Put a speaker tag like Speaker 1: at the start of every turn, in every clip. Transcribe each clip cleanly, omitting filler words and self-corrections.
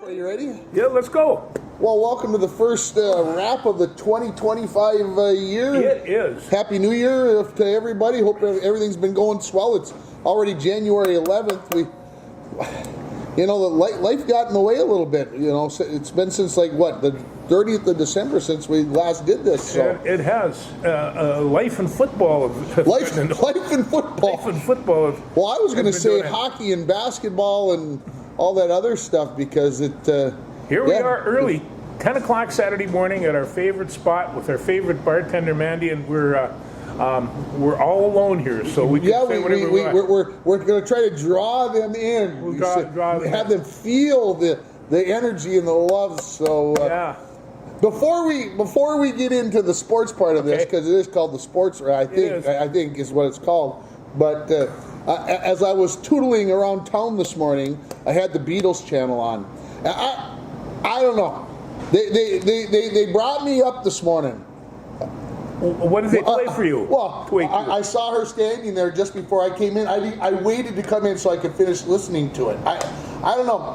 Speaker 1: Are you ready?
Speaker 2: Yeah, let's go.
Speaker 1: Well, welcome to the first wrap of the 2025 year.
Speaker 2: It is.
Speaker 1: Happy New Year to everybody. Hope everything's been going swell. It's already January 11th. Life got in the way a little bit. It's been since the 30th of December since we last did this. So.
Speaker 2: It has. Life and football.
Speaker 1: Life and football.
Speaker 2: Life and football.
Speaker 1: Well, I was going to say hockey and basketball and all that other stuff because it.
Speaker 2: Here we are early, 10 o'clock Saturday morning at our favorite spot with our favorite bartender Mandy, and we're all alone here, so we can say whatever we want.
Speaker 1: We're going to try to draw them in.
Speaker 2: We'll draw them
Speaker 1: have them feel the energy and the love. So
Speaker 2: yeah.
Speaker 1: Before we get into the sports part of this, because it is called the sports, I think is what it's called. But as I was tootling around town this morning, I had the Beatles channel on. I don't know. They brought me up this morning.
Speaker 2: What did they play for you?
Speaker 1: Well, I saw her standing there just before I came in. I waited to come in so I could finish listening to it. I don't know.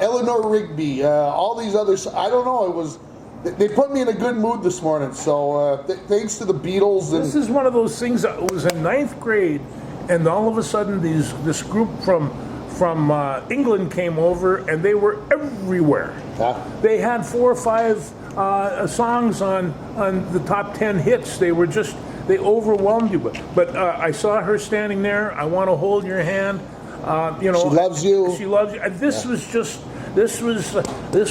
Speaker 1: Eleanor Rigby, all these others. I don't know. It was. They put me in a good mood this morning. So thanks to the Beatles.
Speaker 2: This is one of those things that was in ninth grade, and all of a sudden this group from England came over, and they were everywhere. They had 4 or 5 songs on the top 10 hits. They overwhelmed you. But I saw her standing there. I want to hold your hand.
Speaker 1: She loves you.
Speaker 2: She loves you. And this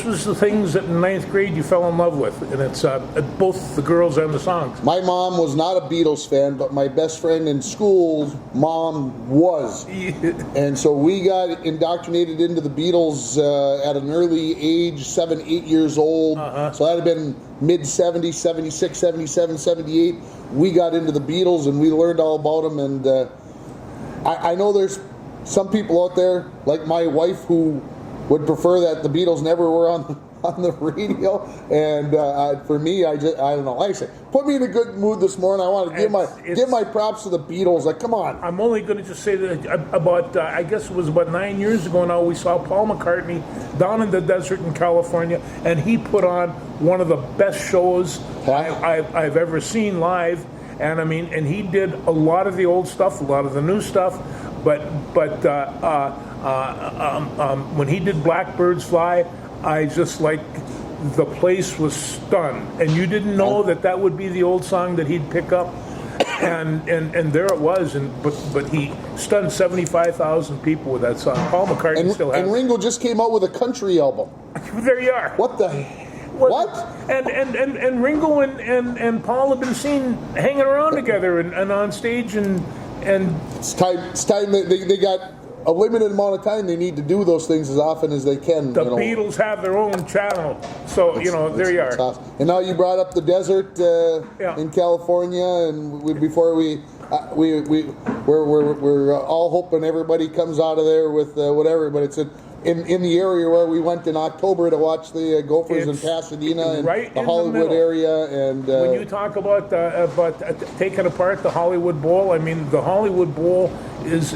Speaker 2: was the things that in ninth grade you fell in love with, and it's both the girls and the songs.
Speaker 1: My mom was not a Beatles fan, but my best friend in school, mom was, and so we got indoctrinated into the Beatles at an early age, 7, 8 years old. So that had been mid-70s, 76, 77, 78. We got into the Beatles and we learned all about them. And I know there's some people out there, like my wife, who would prefer that the Beatles never were on the radio, and for me, I don't know. Like I said, put me in a good mood this morning. I want to give my props to the Beatles. Like, come on.
Speaker 2: I'm only going to just say that about I guess it was about 9 years ago now. We saw Paul McCartney down in the desert in California, and he put on one of the best shows I've ever seen live. And I mean, and he did a lot of the old stuff, a lot of the new stuff, but when he did Blackbirds Fly, I just the place was stunned, and you didn't know that would be the old song that he'd pick up, and there it was, but he stunned 75,000 people with that song. Paul McCartney still has it.
Speaker 1: And Ringo just came out with a country album.
Speaker 2: There you are.
Speaker 1: What the? What?
Speaker 2: And Ringo and Paul have been seen hanging around together and on stage and
Speaker 1: it's time they got a limited amount of time. They need to do those things as often as they can.
Speaker 2: The Beatles have their own channel, so there you are.
Speaker 1: Awesome. And now you brought up the desert in California, and we're all hoping everybody comes out of there with whatever. But it's in the area where we went in October to watch the Gophers in Pasadena and
Speaker 2: right
Speaker 1: the Hollywood area. And
Speaker 2: when you talk about taking apart the Hollywood Bowl, I mean the Hollywood Bowl is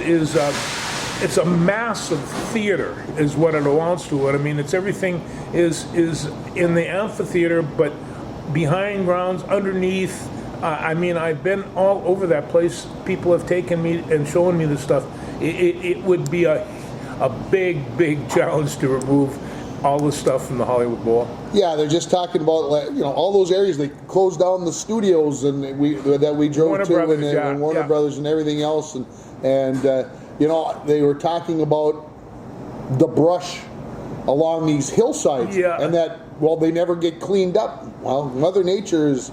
Speaker 2: it's a massive theater, is what it amounts to. I mean, it's everything is in the amphitheater, but behind grounds, underneath. I mean, I've been all over that place. People have taken me and shown me this stuff. It would be a big challenge to remove all the stuff from the Hollywood Bowl.
Speaker 1: Yeah, they're just talking about all those areas. They closed down the studios and we drove
Speaker 2: Warner
Speaker 1: to
Speaker 2: Brothers,
Speaker 1: and Warner Brothers and everything else, and they were talking about the brush along these hillsides, and that they never get cleaned up. Well, Mother Nature is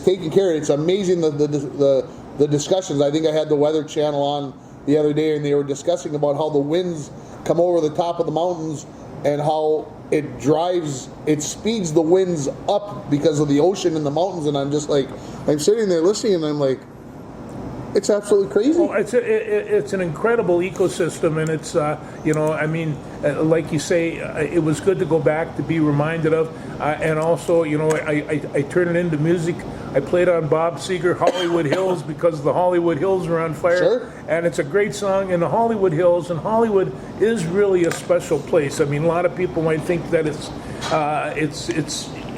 Speaker 1: taking care of it. It's amazing the discussions. I think I had the Weather Channel on the other day, and they were discussing about how the winds come over the top of the mountains and how it speeds the winds up because of the ocean and the mountains. And I'm just I'm sitting there listening, and I'm like, It's absolutely crazy.
Speaker 2: Well, it's an incredible ecosystem, and it's like you say, it was good to go back to be reminded of, and also I turn it into music. I played on Bob Seger, Hollywood Hills, because the Hollywood Hills are on fire,
Speaker 1: Sure.
Speaker 2: and it's a great song in the Hollywood Hills, and Hollywood is really a special place. I mean, a lot of people might think that it's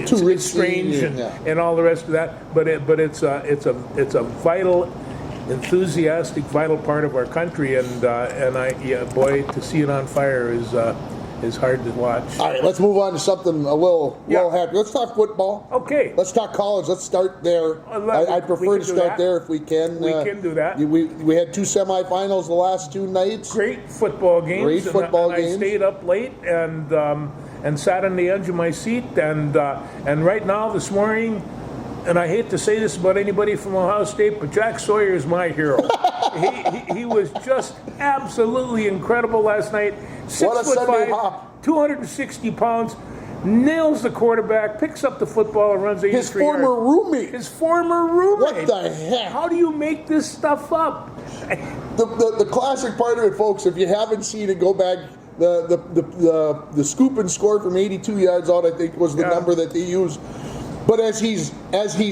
Speaker 1: Too rich,
Speaker 2: strange
Speaker 1: yeah.
Speaker 2: and all the rest of that, but it's a vital, enthusiastic, vital part of our country, and boy, to see it on fire is hard to watch.
Speaker 1: All right, let's move on to something a little happy. Let's talk football.
Speaker 2: Okay.
Speaker 1: Let's talk college. Let's start there. I prefer to start there if we can.
Speaker 2: We can do that.
Speaker 1: We had 2 semifinals the last 2 nights.
Speaker 2: Great football games.
Speaker 1: Great football
Speaker 2: and
Speaker 1: games.
Speaker 2: I stayed up late and sat on the edge of my seat, and right now this morning, and I hate to say this about anybody from Ohio State, but Jack Sawyer is my hero. he was just absolutely incredible last night. 6'5", 260 pounds, nails the quarterback, picks up the football and runs 83
Speaker 1: His former
Speaker 2: yards.
Speaker 1: roommate.
Speaker 2: His former roommate.
Speaker 1: What the heck?
Speaker 2: How do you make this stuff up?
Speaker 1: The classic part of it, folks, if you haven't seen it, go back. The scoop and score from 82 yards out, I think, was the number that they used. But as he's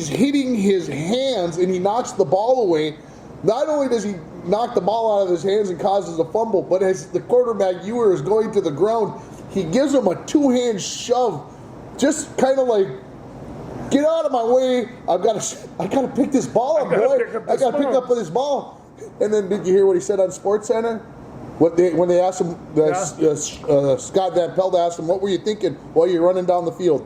Speaker 1: hitting his hands and he knocks the ball away, not only does he knock the ball out of his hands and causes a fumble, but as the quarterback Ewer is going to the ground, he gives him a 2-hand shove, just kind of like, get out of my way! I gotta pick this ball up, boy! I gotta pick up this ball. And then did you hear what he said on SportsCenter? When they asked him, Scott Van Pelt asked him, "What were you thinking while you're running down the field?"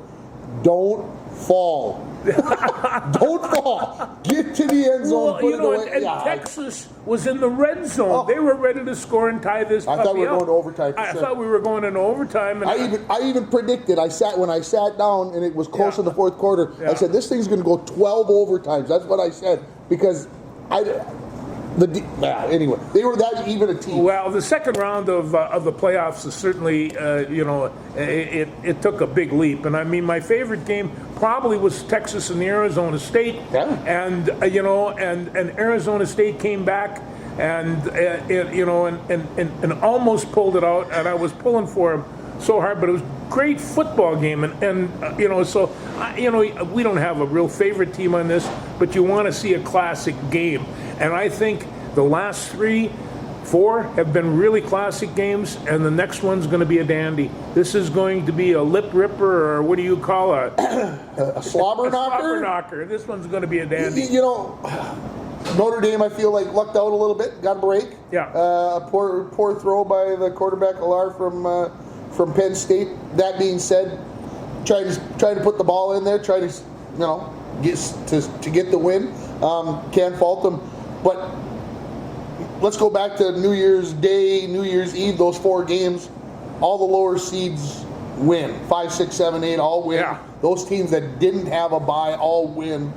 Speaker 1: Don't fall. Don't fall. Get to the end zone.
Speaker 2: Well,
Speaker 1: put it away.
Speaker 2: and Texas was in the red zone. They were ready to score and tie this puppy
Speaker 1: I thought we were
Speaker 2: up.
Speaker 1: going to overtime.
Speaker 2: I thought we were going into overtime. And
Speaker 1: I even predicted. When I sat down and it was close in the fourth quarter. I said this thing's going to go 12 overtimes. That's what I said because anyway, they were that even a team.
Speaker 2: Well, the second round of the playoffs is certainly, it took a big leap. And I mean, my favorite game probably was Texas and Arizona State.
Speaker 1: Yeah.
Speaker 2: And and Arizona State came back and almost pulled it out. And I was pulling for them so hard, but it was a great football game. We don't have a real favorite team on this, but you want to see a classic game. And I think the last 3-4 have been really classic games, and the next one's going to be a dandy. This is going to be a lip ripper, or what do you call
Speaker 1: a slobber knocker?
Speaker 2: Slobber knocker. This one's going to be a dandy.
Speaker 1: Notre Dame, I feel like lucked out a little bit, got a break.
Speaker 2: Yeah.
Speaker 1: Poor throw by the quarterback Alar from Penn State. That being said, try to put the ball in there, try to get the win. Can't fault them. But let's go back to New Year's Day, New Year's Eve, those 4 games. All the lower seeds win. 5, 6, 7, 8 all win.
Speaker 2: Yeah.
Speaker 1: Those teams that didn't have a bye all win.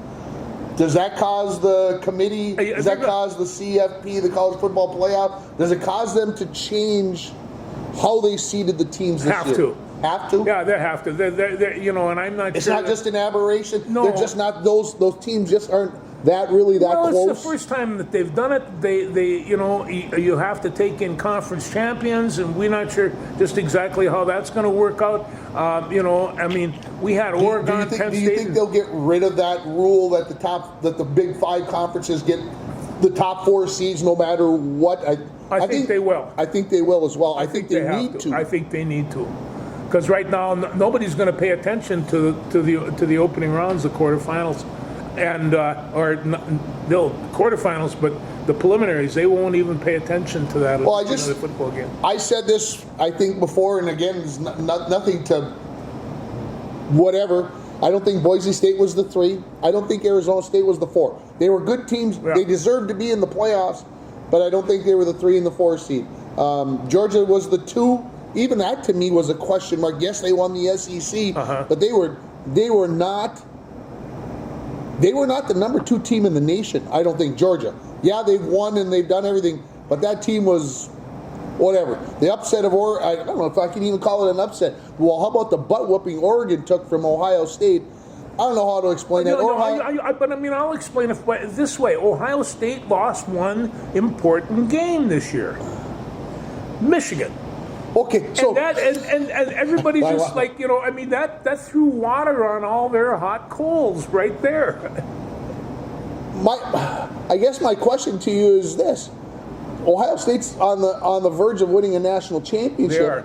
Speaker 1: Does that cause the committee? Does that cause the CFP, the College Football Playoff? Does it cause them to change how they seeded the teams this year? Have to?
Speaker 2: Yeah, they have to. They're, and I'm not
Speaker 1: It's
Speaker 2: sure.
Speaker 1: not just an aberration.
Speaker 2: No.
Speaker 1: They're just not those teams just aren't that close.
Speaker 2: It's the first time that they've done it. They you have to take in conference champions, and we're not sure just exactly how that's going to work out. I mean, we had Oregon, Penn State.
Speaker 1: Do you think they'll get rid of that rule that the Big 5 conferences get the top 4 seeds no matter what?
Speaker 2: I think they will.
Speaker 1: I think they will as well. I think they
Speaker 2: have
Speaker 1: need to.
Speaker 2: I think they need to. Because right now, nobody's going to pay attention to the opening rounds, the quarterfinals, and they'll quarterfinals, but the preliminaries, they won't even pay attention to that.
Speaker 1: Well,
Speaker 2: the football game.
Speaker 1: I said this, I think, before, and again, it's nothing to whatever. I don't think Boise State was the 3. I don't think Arizona State was the 4. They were good teams. Yeah. They deserved to be in the playoffs, but I don't think they were the 3 and the 4 seed. Georgia was the 2. Even that to me was a question mark. Yes, they won the SEC, but they were not the number 2 team in the nation. I don't think Georgia. Yeah, they've won and they've done everything, but that team was whatever. The upset of Oregon, I don't know if I can even call it an upset. Well, how about the butt whooping Oregon took from Ohio State? don't know how to explain that.
Speaker 2: But I mean, I'll explain it this way. Ohio State lost one important game this year. Michigan.
Speaker 1: Okay, so
Speaker 2: And everybody's just like, I mean, that threw water on all their hot coals right there.
Speaker 1: I guess my question to you is this: Ohio State's on the verge of winning a national championship.
Speaker 2: They are.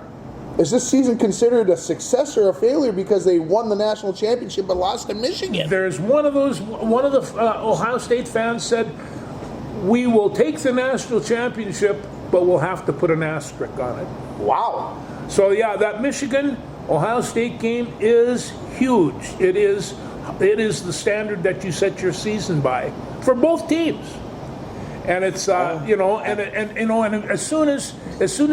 Speaker 1: Is this season considered a success or a failure because they won the national championship but lost to Michigan?
Speaker 2: There's one of the Ohio State fans said, "We will take the national championship, but we'll have to put an asterisk on it."
Speaker 1: Wow.
Speaker 2: So yeah, that Michigan Ohio State game is huge. It is the standard that you set your season by for both teams. And it's and as soon as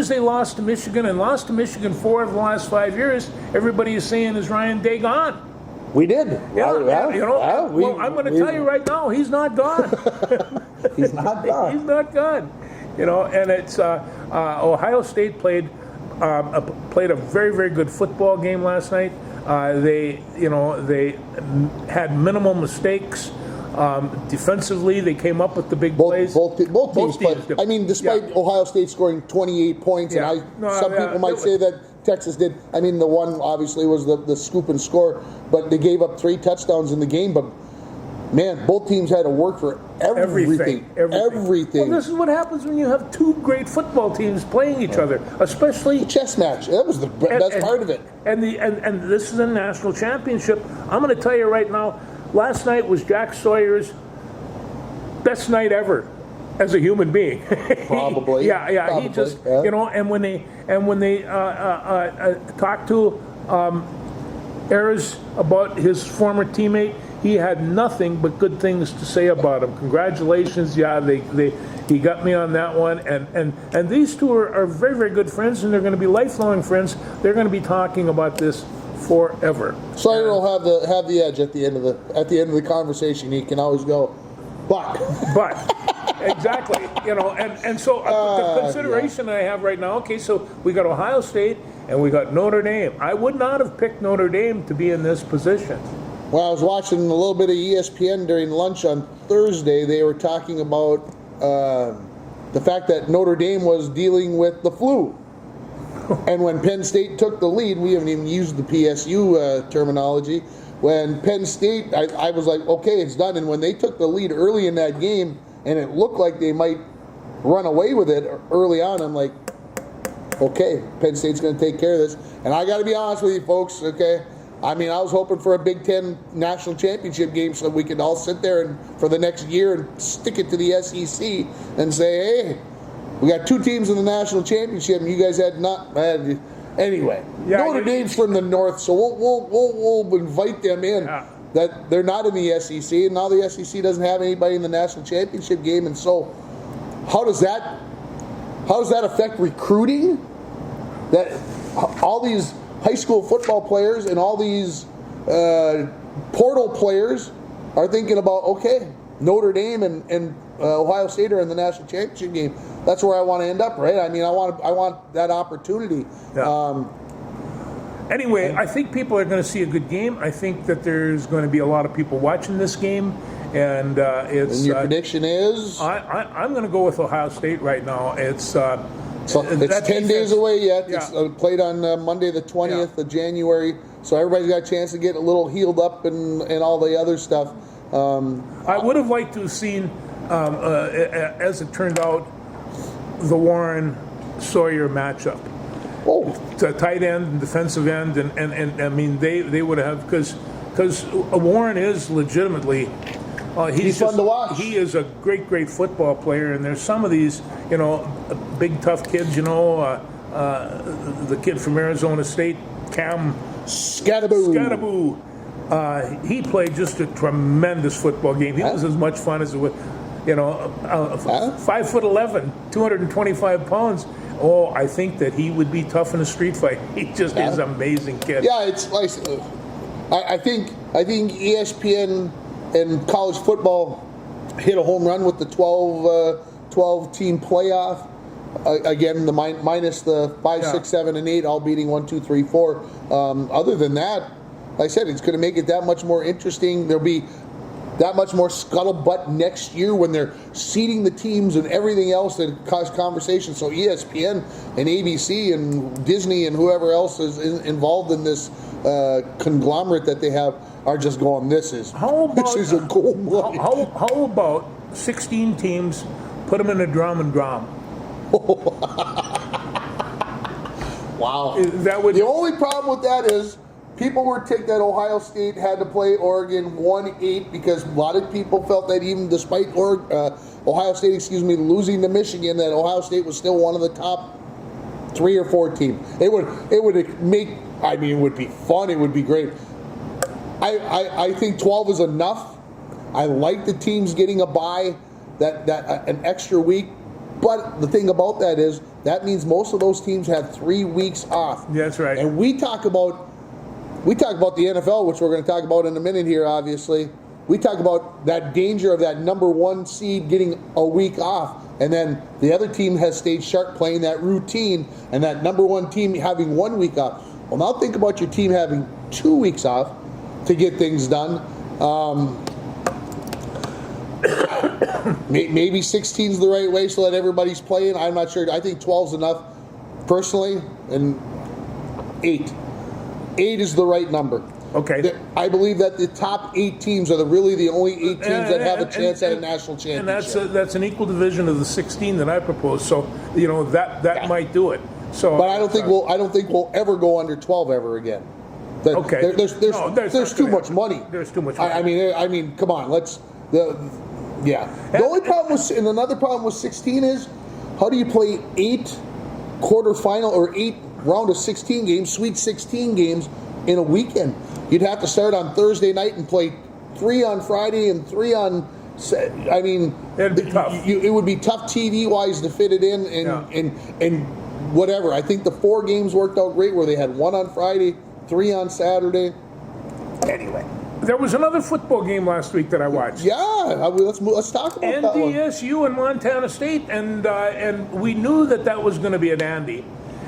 Speaker 2: they lost to Michigan and lost to Michigan 4 of the last 5 years, everybody is saying, "Is Ryan Day gone?"
Speaker 1: We did.
Speaker 2: Well, I'm going to tell you right now, he's not gone.
Speaker 1: He's not gone.
Speaker 2: He's not gone. And it's Ohio State played a very, very good football game last night. They had minimal mistakes. Defensively, they came up with the big plays.
Speaker 1: Both teams played.
Speaker 2: did.
Speaker 1: I mean, despite Ohio State scoring 28 points,
Speaker 2: Yeah.
Speaker 1: and some people might say that Texas did. I mean, the one obviously was the scoop and score, but they gave up 3 touchdowns in the game. But man, both teams had to work for everything.
Speaker 2: Well, this is what happens when you have 2 great football teams playing each other, especially
Speaker 1: Chess match. That was the best part of it.
Speaker 2: And this is a national championship. I'm going to tell you right now. Last night was Jack Sawyer's best night ever as a human being.
Speaker 1: Probably.
Speaker 2: He just and when they talked to Ayers about his former teammate, he had nothing but good things to say about him. Congratulations, he got me on that one, and these two are very, very good friends, and they're going to be lifelong friends. They're going to be talking about this forever.
Speaker 1: Sawyer will have the edge at the end of the conversation. He can always go, but
Speaker 2: exactly, and so the consideration I have right now. Okay, so we got Ohio State and we got Notre Dame. I would not have picked Notre Dame to be in this position.
Speaker 1: Well, I was watching a little bit of ESPN during lunch on Thursday. They were talking about the fact that Notre Dame was dealing with the flu. And when Penn State took the lead, we haven't even used the PSU terminology. When Penn State, I was like, okay, it's done. And when they took the lead early in that game, and it looked like they might run away with it early on, I'm like, okay, Penn State's going to take care of this. And I got to be honest with you, folks, okay? I mean, I was hoping for a Big Ten national championship game so we could all sit there and for the next year and stick it to the SEC and say, hey, we got 2 teams in the national championship, and you guys had not. Anyway, Notre Dame's from the north, so we'll invite them in.
Speaker 2: Yeah.
Speaker 1: That they're not in the SEC, and now the SEC doesn't have anybody in the national championship game, and so how does that affect recruiting? That all these high school football players and all these portal players are thinking about, okay, Notre Dame and Ohio State are in the national championship game. That's where I want to end up, right? I mean, I want that opportunity.
Speaker 2: Yeah. Anyway, I think people are going to see a good game. I think that there's going to be a lot of people watching this game, and it's.
Speaker 1: And your prediction is?
Speaker 2: I'm going to go with Ohio State right now. It's.
Speaker 1: So it's 10 days away yet.
Speaker 2: Yeah.
Speaker 1: It's played on Monday the 20th of January. So everybody's got a chance to get a little healed up and all the other stuff.
Speaker 2: I would have liked to have seen, as it turned out, the Warren-Sawyer matchup.
Speaker 1: Oh,
Speaker 2: To tight end and defensive end, and I mean they would have because Warren is legitimately.
Speaker 1: He's fun to watch.
Speaker 2: He is a great football player, and there's some of these big tough kids. The kid from Arizona State, Cam
Speaker 1: Scattaboo.
Speaker 2: He played just a tremendous football game. He was as much fun as it was. 5'11", 225 pounds. Oh, I think that he would be tough in a street fight. He just is an amazing kid.
Speaker 1: Yeah, it's like I think ESPN and college football hit a home run with the 12 team playoff. Again, minus the 5, 6, 7, and 8, all beating 1, 2, 3, 4. Other than that, like I said, it's going to make it that much more interesting. There'll be that much more scuttlebutt next year when they're seeding the teams and everything else that cause conversation. So ESPN and ABC and Disney and whoever else is involved in this conglomerate that they have are just going, this is a gold mine.
Speaker 2: How about 16 teams, put them in a drum and drum?
Speaker 1: Wow.
Speaker 2: The
Speaker 1: only problem with that is people were ticked that Ohio State had to play Oregon 1-8 because a lot of people felt that even despite Ohio State, losing to Michigan, that Ohio State was still one of the top 3 or 4 teams. It would be fun. It would be great. I think 12 is enough. I like the teams getting a bye, that an extra week. But the thing about that is that means most of those teams have 3 weeks off.
Speaker 2: That's right.
Speaker 1: And we talk about the NFL, which we're going to talk about in a minute here, obviously. We talk about that danger of that number 1 seed getting a week off, and then the other team has stayed sharp playing that routine, and that number 1 team having 1 week off. Well, now think about your team having 2 weeks off to get things done. Maybe 16 is the right way so that everybody's playing. I'm not sure. I think 12 is enough, personally, and 8. 8 is the right number.
Speaker 2: Okay.
Speaker 1: I believe that the top 8 teams are really the only 8 teams that have a chance at a national championship.
Speaker 2: And that's an equal division of the 16 that I proposed. So that might do it. So,
Speaker 1: but I don't think we'll ever go under 12 ever again.
Speaker 2: Okay.
Speaker 1: There's too much money.
Speaker 2: There's too much money.
Speaker 1: I mean, come on. The only problem and another problem with 16 is how do you play 8 quarterfinal or 8 round of 16 games, Sweet 16 games in a weekend? You'd have to start on Thursday night and play 3 on Friday and 3 on. I mean,
Speaker 2: it'd be tough.
Speaker 1: It would be tough TV wise to fit it in and whatever. I think the 4 games worked out great where they had 1 on Friday, 3 on Saturday. Anyway.
Speaker 2: There was another football game last week that I watched.
Speaker 1: Yeah, let's talk about that one.
Speaker 2: NDSU and Montana State, and we knew that was going to be an Andy.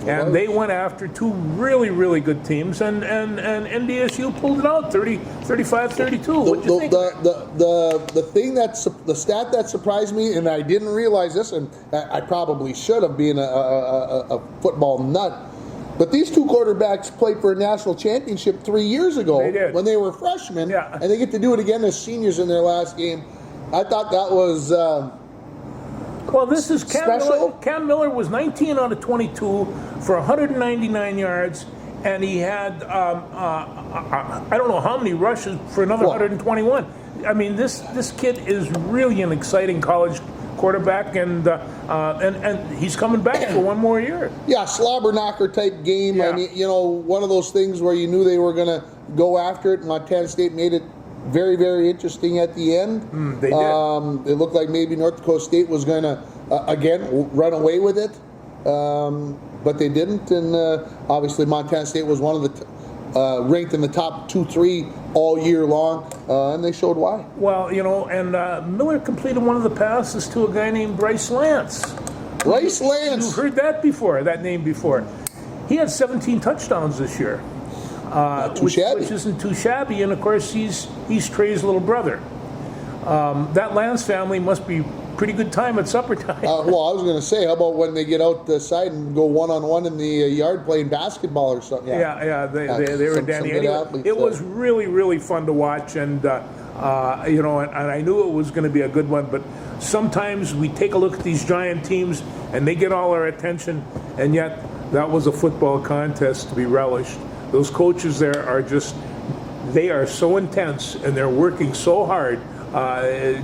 Speaker 2: And they went after 2 really, really good teams, and NDSU pulled it out 35-32. What do you think?
Speaker 1: The thing the stat that surprised me, and I didn't realize this, and I probably should have, being a football nut. But these 2 quarterbacks played for a national championship 3 years ago when they were freshmen, and they get to do it again as seniors in their last game. I thought that was
Speaker 2: well, this is Cam
Speaker 1: special.
Speaker 2: Miller. Cam Miller was 19 out of 22 for 199 yards, and he had I don't know how many rushes for another 121. I mean, this kid is really an exciting college quarterback, and he's coming back for 1 more year.
Speaker 1: Yeah, slobber knocker type game.
Speaker 2: Yeah.
Speaker 1: I mean, one of those things where you knew they were going to go after it. Montana State made it very, very interesting at the end.
Speaker 2: They did.
Speaker 1: It looked like maybe North Dakota State was going to again run away with it, but they didn't. And obviously, Montana State was one of the ranked in the top 2-3 all year long, and they showed why.
Speaker 2: Well, and Miller completed one of the passes to a guy named Bryce Lance.
Speaker 1: Bryce Lance.
Speaker 2: You've heard that name before. He had 17 touchdowns this year. Which isn't too shabby, and of course he's Trey's little brother. That Lance family must be pretty good time at supper time.
Speaker 1: Well, I was going to say, how about when they get out the side and go 1-on-1 in the yard playing basketball or something?
Speaker 2: Yeah, they were dandy. It was really, really fun to watch, and and I knew it was going to be a good one. But sometimes we take a look at these giant teams, and they get all our attention, and yet that was a football contest to be relished. Those coaches there they are so intense, and they're working so hard.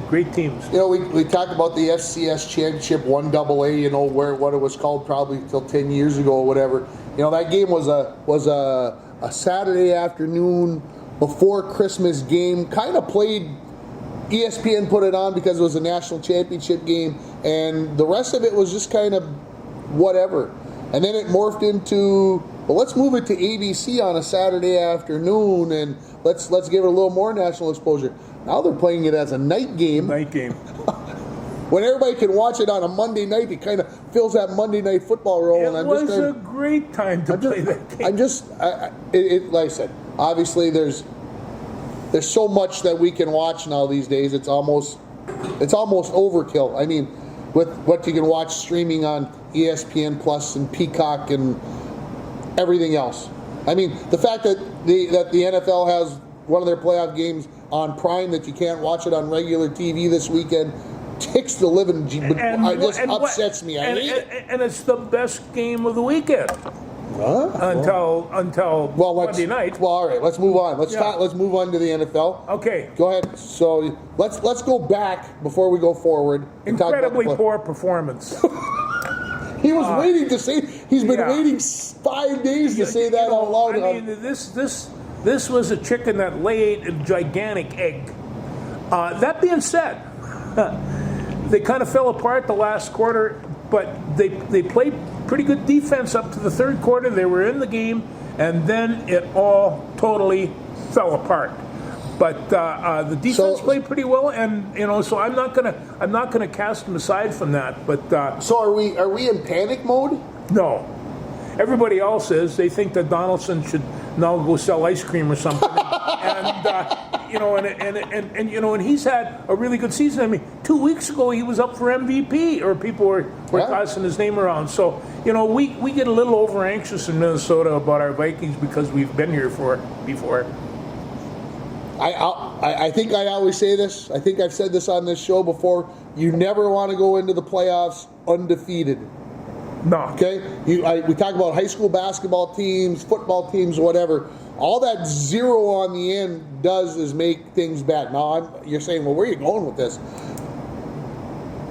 Speaker 2: Great teams.
Speaker 1: We talk about the FCS Championship 1AA, what it was called probably till 10 years ago or whatever. That game was a Saturday afternoon before Christmas game. Kind of played. ESPN put it on because it was a national championship game, and the rest of it was just kind of whatever. And then it morphed into, well, let's move it to ABC on a Saturday afternoon, and let's give it a little more national exposure. Now they're playing it as a night game. When everybody can watch it on a Monday night, it kind of fills that Monday night football role.
Speaker 2: It was a great time to play that game.
Speaker 1: Like I said, obviously there's so much that we can watch now these days. It's almost overkill. I mean, with what you can watch streaming on ESPN Plus and Peacock and everything else. I mean, the fact that the NFL has one of their playoff games on Prime that you can't watch it on regular TV this weekend ticks the living. Upsets me. I hate it.
Speaker 2: And it's the best game of the weekend.
Speaker 1: Huh?
Speaker 2: Until Monday night.
Speaker 1: Well, all right. Let's move on. Let's move on to the NFL.
Speaker 2: Okay.
Speaker 1: Go ahead. So let's go back before we go forward. And
Speaker 2: Incredibly
Speaker 1: talk about
Speaker 2: poor performance.
Speaker 1: He was waiting to say. He's been waiting 5 days to say that out loud.
Speaker 2: I mean, this was a chicken that laid a gigantic egg. That being said, they kind of fell apart the last quarter, but they played pretty good defense up to the third quarter. They were in the game, and then it all totally fell apart. But the defense played pretty well, and so I'm not gonna cast them aside from that. But
Speaker 1: so are we in panic mode?
Speaker 2: No. Everybody else is. They think that Donaldson should now go sell ice cream or something, and he's had a really good season. I mean, 2 weeks ago he was up for MVP, or people were tossing his name around. So we get a little over anxious in Minnesota about our Vikings because we've been here before.
Speaker 1: I think I always say this. I think I've said this on this show before. You never want to go into the playoffs undefeated.
Speaker 2: No.
Speaker 1: Okay? We talk about high school basketball teams, football teams, whatever. All that zero on the end does is make things bad. Now, you're saying, well, where are you going with this?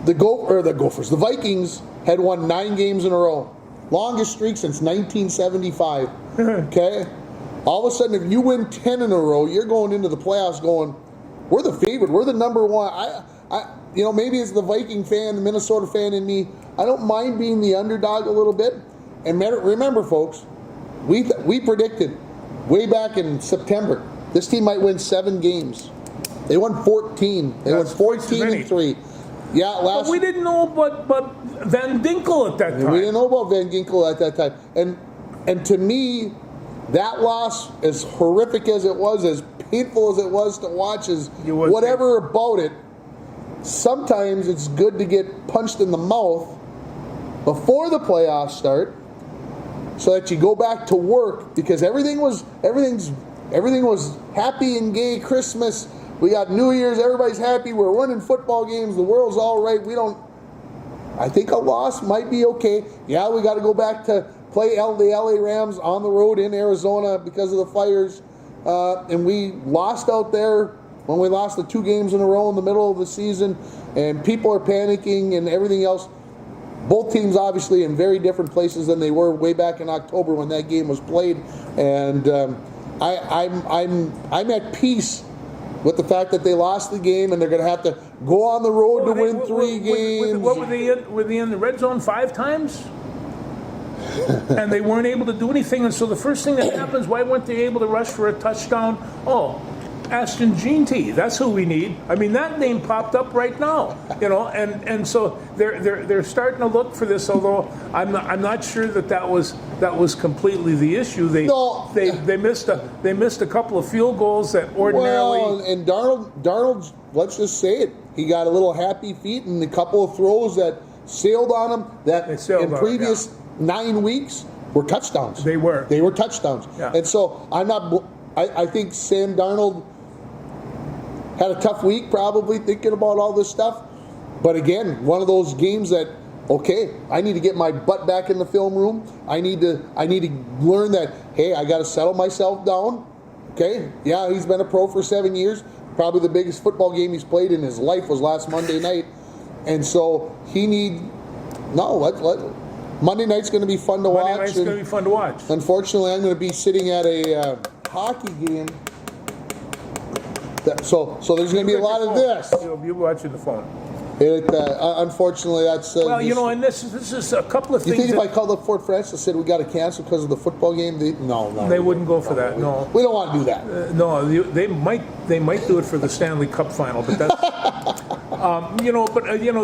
Speaker 1: The Vikings had won 9 games in a row. Longest streak since 1975. Okay? All of a sudden, if you win 10 in a row, you're going into the playoffs going, we're the favorite. We're the number one. Maybe it's the Viking fan, the Minnesota fan in me. I don't mind being the underdog a little bit. And remember, folks, we predicted way back in September this team might win 7 games. They won 14. They won 14-3. Yeah,
Speaker 2: but we didn't know about Van Ginkel at that time.
Speaker 1: We didn't know about Van Ginkel at that time. And to me, that loss, as horrific as it was, as painful as it was to watch, whatever about it, sometimes it's good to get punched in the mouth before the playoffs start so that you go back to work, because everything was happy and gay. Christmas, we got New Year's, everybody's happy, we're winning football games, the world's all right. I think a loss might be okay. Yeah, we got to go back to play the LA Rams on the road in Arizona because of the fires. And we lost out there when we lost the 2 games in a row in the middle of the season. And people are panicking and everything else. Both teams obviously in very different places than they were way back in October when that game was played. And I'm at peace with the fact that they lost the game and they're going to have to go on the road to win 3 games.
Speaker 2: What were they in? Were they in the red zone 5 times? And they weren't able to do anything. And so the first thing that happens, why weren't they able to rush for a touchdown? Oh, Ashton Jeanty, that's who we need. I mean, that name popped up right now, and so they're starting to look for this. Although I'm not sure that was completely the issue. They missed a couple of field goals that ordinarily.
Speaker 1: Well, and Darnold, let's just say it, he got a little happy feet and a couple of throws that sailed on him that in previous 9 weeks were touchdowns.
Speaker 2: They were
Speaker 1: touchdowns,
Speaker 2: yeah.
Speaker 1: And so I think Sam Darnold had a tough week, probably thinking about all this stuff. But again, one of those games that, okay, I need to get my butt back in the film room. I need to learn that, hey, I got to settle myself down. Okay, yeah, he's been a pro for 7 years. Probably the biggest football game he's played in his life was last Monday night, and so Monday night's going to be fun to watch.
Speaker 2: Monday night's going to be fun to watch.
Speaker 1: Unfortunately, I'm going to be sitting at a hockey game. So there's going to be a lot of this.
Speaker 2: You'll be watching the phone.
Speaker 1: Unfortunately, that's...
Speaker 2: well, and this is a couple of things...
Speaker 1: You think if I called up Fort Francis and said we got to cancel because of the football game? No.
Speaker 2: They wouldn't go for that, no.
Speaker 1: We don't want to do that.
Speaker 2: No, they might do it for the Stanley Cup final, but that's...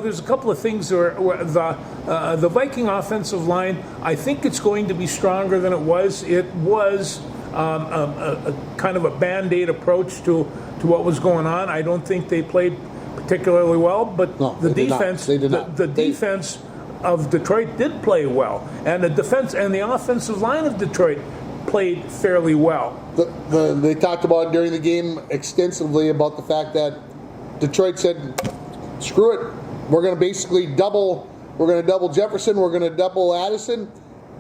Speaker 2: there's a couple of things where the Viking offensive line, I think it's going to be stronger than it was. It was a kind of a Band-Aid approach to what was going on. I don't think they played particularly well, but
Speaker 1: No,
Speaker 2: the
Speaker 1: they did not.
Speaker 2: defense,
Speaker 1: They did not.
Speaker 2: the defense of Detroit did play well, and the defense and the offensive line of Detroit played fairly well.
Speaker 1: They talked about during the game extensively about the fact that Detroit said, "Screw it, we're going to basically double. We're going to double Jefferson. We're going to double Addison,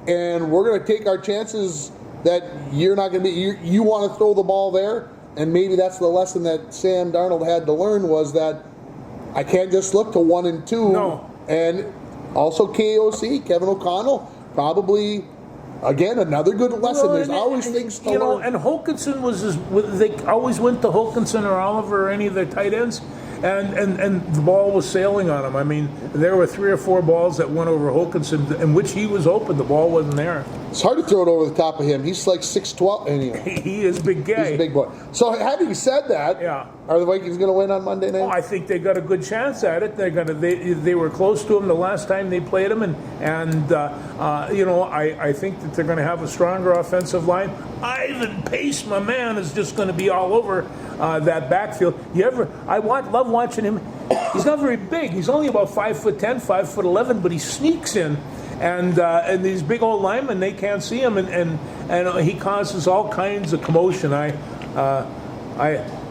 Speaker 1: and we're going to take our chances that you're not going to be. You want to throw the ball there, and maybe that's the lesson that Sam Darnold had to learn was that I can't just look to 1 and 2.
Speaker 2: No.
Speaker 1: And also KOC Kevin O'Connell probably." Again, another good lesson. There's always things to learn.
Speaker 2: And Hokinson they always went to Hokinson or Oliver or any of their tight ends, and the ball was sailing on him. I mean, there were 3 or 4 balls that went over Hokinson in which he was open. The ball wasn't there.
Speaker 1: It's hard to throw it over the top of him. He's like 6'12", anyway.
Speaker 2: He is big guy.
Speaker 1: He's a big boy. So having said that,
Speaker 2: Yeah.
Speaker 1: are the Vikings going to win on Monday night?
Speaker 2: Oh, I think they got a good chance at it. They were close to him the last time they played him, and I think that they're going to have a stronger offensive line. Ivan Pace, my man, is just going to be all over that backfield. Love watching him. He's not very big. He's only about 5'10", 5'11", but he sneaks in. And these big old linemen, they can't see him, and he causes all kinds of commotion.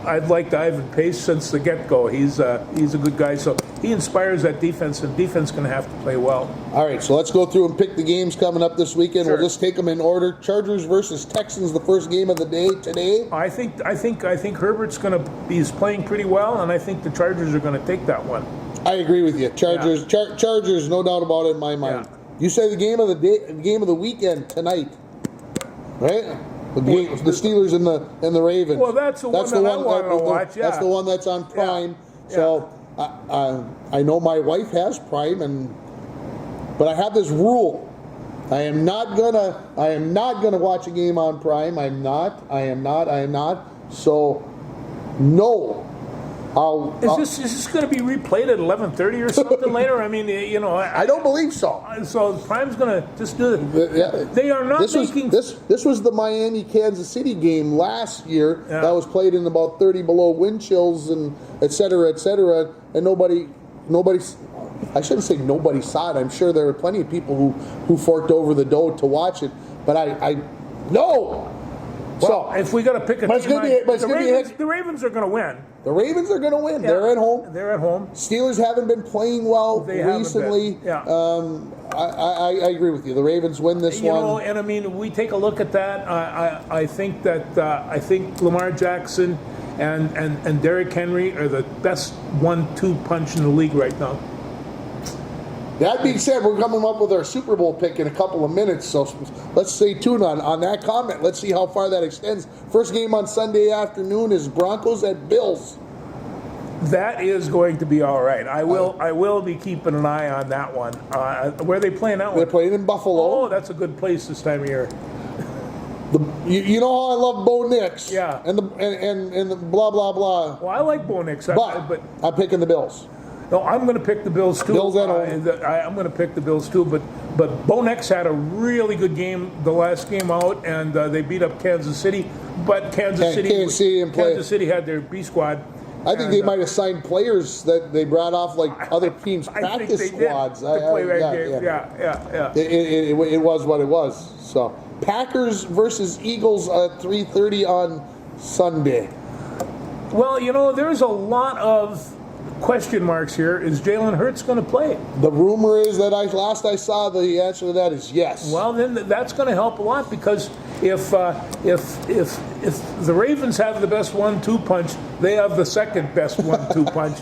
Speaker 2: I've liked Ivan Pace since the get-go. He's a good guy, so he inspires that defense, and defense going to have to play well.
Speaker 1: All right, so let's go through and pick the games coming up this weekend.
Speaker 2: Sure.
Speaker 1: We'll just take them in order. Chargers versus Texans, the first game of the day today.
Speaker 2: I think Herbert's he's playing pretty well, and I think the Chargers are going to take that one.
Speaker 1: I agree with you. Chargers, Chargers, no doubt about it in my mind.
Speaker 2: Yeah.
Speaker 1: You say the game of the day, game of the weekend tonight, right? The Steelers and the Ravens.
Speaker 2: Well, that's the one that I want to watch. Yeah.
Speaker 1: That's the one that's on Prime.
Speaker 2: Yeah.
Speaker 1: So I know my wife has Prime, but I have this rule. I am not gonna watch a game on Prime. I am not. So no.
Speaker 2: Is this going to be replayed at 11:30 or something later? I mean,
Speaker 1: I don't believe so.
Speaker 2: So Prime's going to just do it.
Speaker 1: Yeah.
Speaker 2: They are not making.
Speaker 1: This was the Miami Kansas City game last year that was played in about 30 below wind chills and et cetera, and nobody. I shouldn't say nobody saw it. I'm sure there were plenty of people who forked over the dough to watch it, but I no.
Speaker 2: Well, if we got to pick a team, the Ravens are going to win.
Speaker 1: The Ravens are going to win. Yeah. They're at home.
Speaker 2: They're at home.
Speaker 1: Steelers haven't been playing well recently.
Speaker 2: Yeah.
Speaker 1: I agree with you. The Ravens win this one.
Speaker 2: And I mean, we take a look at that. I think Lamar Jackson and Derrick Henry are the best 1-2 punch in the league right now.
Speaker 1: That being said, we're coming up with our Super Bowl pick in a couple of minutes, so let's stay tuned on that comment. Let's see how far that extends. First game on Sunday afternoon is Broncos at Bills.
Speaker 2: That is going to be all right. I will be keeping an eye on that one. Where are they playing that one?
Speaker 1: They're playing in Buffalo.
Speaker 2: Oh, that's a good place this time of year.
Speaker 1: You know how I love Bo Nix.
Speaker 2: Yeah.
Speaker 1: And the blah blah blah.
Speaker 2: Well, I like Bo Nix,
Speaker 1: but I'm picking the Bills.
Speaker 2: No, I'm going to pick the Bills too.
Speaker 1: Bills at home.
Speaker 2: I'm going to pick the Bills too, but Bo Nix had a really good game the last game out, and they beat up Kansas City. But Kansas City had their B squad.
Speaker 1: I think they might have signed players that they brought off like other teams' practice squads.
Speaker 2: Yeah.
Speaker 1: It was what it was. So Packers versus Eagles at 3:30 on Sunday.
Speaker 2: Well, there's a lot of question marks here. Is Jalen Hurts going to play?
Speaker 1: The rumor is that last I saw, the answer to that is yes.
Speaker 2: Well, then that's going to help a lot, because if the Ravens have the best 1-2 punch, they have the second best 1-2 punch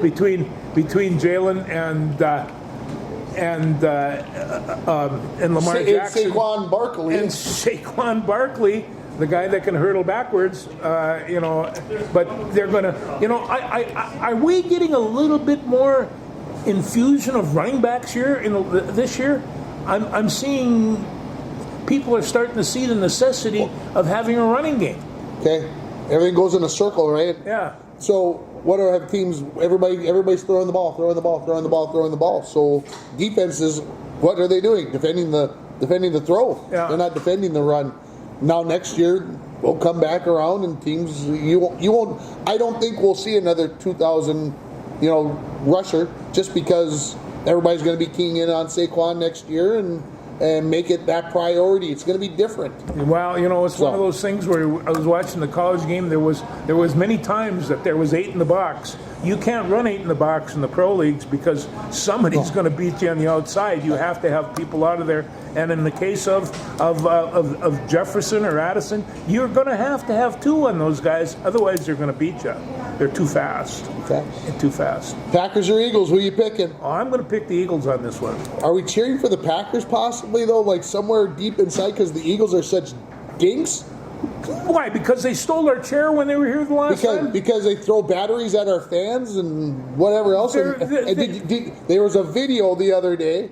Speaker 2: between Jalen and Lamar Jackson,
Speaker 1: Saquon Barkley,
Speaker 2: and Saquon Barkley, the guy that can hurdle backwards, but they're going to, are we getting a little bit more infusion of running backs here this year? I'm seeing people are starting to see the necessity of having a running game.
Speaker 1: Okay, everything goes in a circle, right?
Speaker 2: Yeah.
Speaker 1: So what have teams? Everybody's throwing the ball. So defenses, what are they doing? Defending the throw.
Speaker 2: Yeah.
Speaker 1: They're not defending the run. now next year we'll come back around and teams you won't. I don't think we'll see another 2,000, rusher just because everybody's going to be keying in on Saquon next year and make it that priority. It's going to be different.
Speaker 2: Well, it's one of those things where I was watching the college game. There was many times that there was 8 in the box. You can't run 8 in the box in the pro leagues because somebody's going to beat you on the outside. You have to have people out of there. And in the case of Jefferson or Addison, you're going to have 2 on those guys. Otherwise, they're going to beat you. They're too fast. Too fast.
Speaker 1: Packers or Eagles? Who are you picking?
Speaker 2: Oh, I'm going to pick the Eagles on this one.
Speaker 1: Are we cheering for the Packers possibly though? Like somewhere deep inside because the Eagles are such dinks?
Speaker 2: Why? Because they stole our chair when they were here the last time?
Speaker 1: Because they throw batteries at our fans and whatever else. There was a video the other day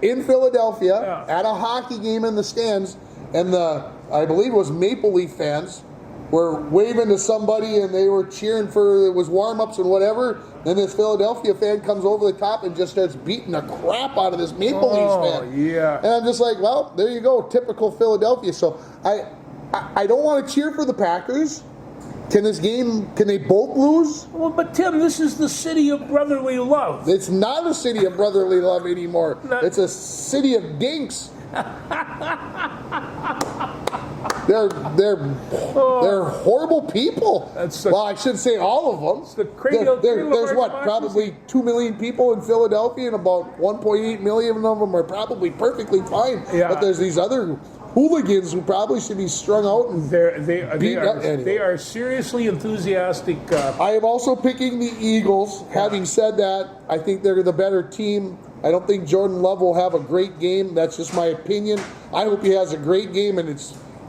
Speaker 1: in Philadelphia at a hockey game in the stands, and I believe it was Maple Leaf fans were waving to somebody and they were cheering for, it was warm-ups and whatever. Then this Philadelphia fan comes over the top and just starts beating the crap out of this Maple Leafs fan.
Speaker 2: Yeah.
Speaker 1: And I'm just like, well, there you go, typical Philadelphia. So I don't want to cheer for the Packers. Can they both lose?
Speaker 2: Well, but Tim, this is the city of brotherly love.
Speaker 1: It's not a city of brotherly love anymore. It's a city of dinks. They're horrible people. Well, I should say all of them.
Speaker 2: It's the cradle
Speaker 1: there's
Speaker 2: of
Speaker 1: what,
Speaker 2: our
Speaker 1: probably 2 million people in Philadelphia, and about 1.8 million of them are probably perfectly fine.
Speaker 2: Yeah.
Speaker 1: But there's these other hooligans who probably should be strung out and
Speaker 2: they are seriously enthusiastic.
Speaker 1: I am also picking the Eagles. Having said that, I think they're the better team. I don't think Jordan Love will have a great game. That's just my opinion. I hope he has a great game, and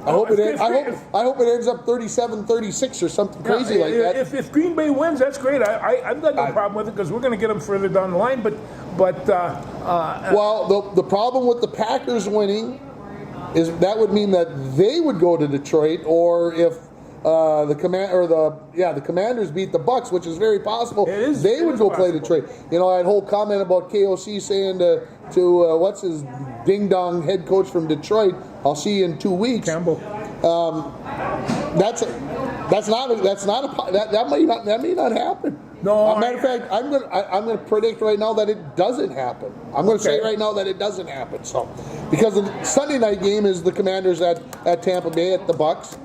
Speaker 1: I hope it ends up 37-36 or something crazy like that.
Speaker 2: If Green Bay wins, that's great. I've got no problem with it because we're going to get them further down the line.
Speaker 1: Well, the problem with the Packers winning is that would mean that they would go to Detroit, or if the Commanders beat the Bucks, which is very possible, they would go play Detroit. I had a whole comment about KOC saying to what's his ding dong head coach from Detroit, I'll see you in 2 weeks.
Speaker 2: Campbell.
Speaker 1: That may not happen.
Speaker 2: No.
Speaker 1: Matter of fact, I'm going to predict right now that it doesn't happen. I'm going to say right now that it doesn't happen. So, because the Sunday night game is the Commanders at Tampa Bay at the Bucks.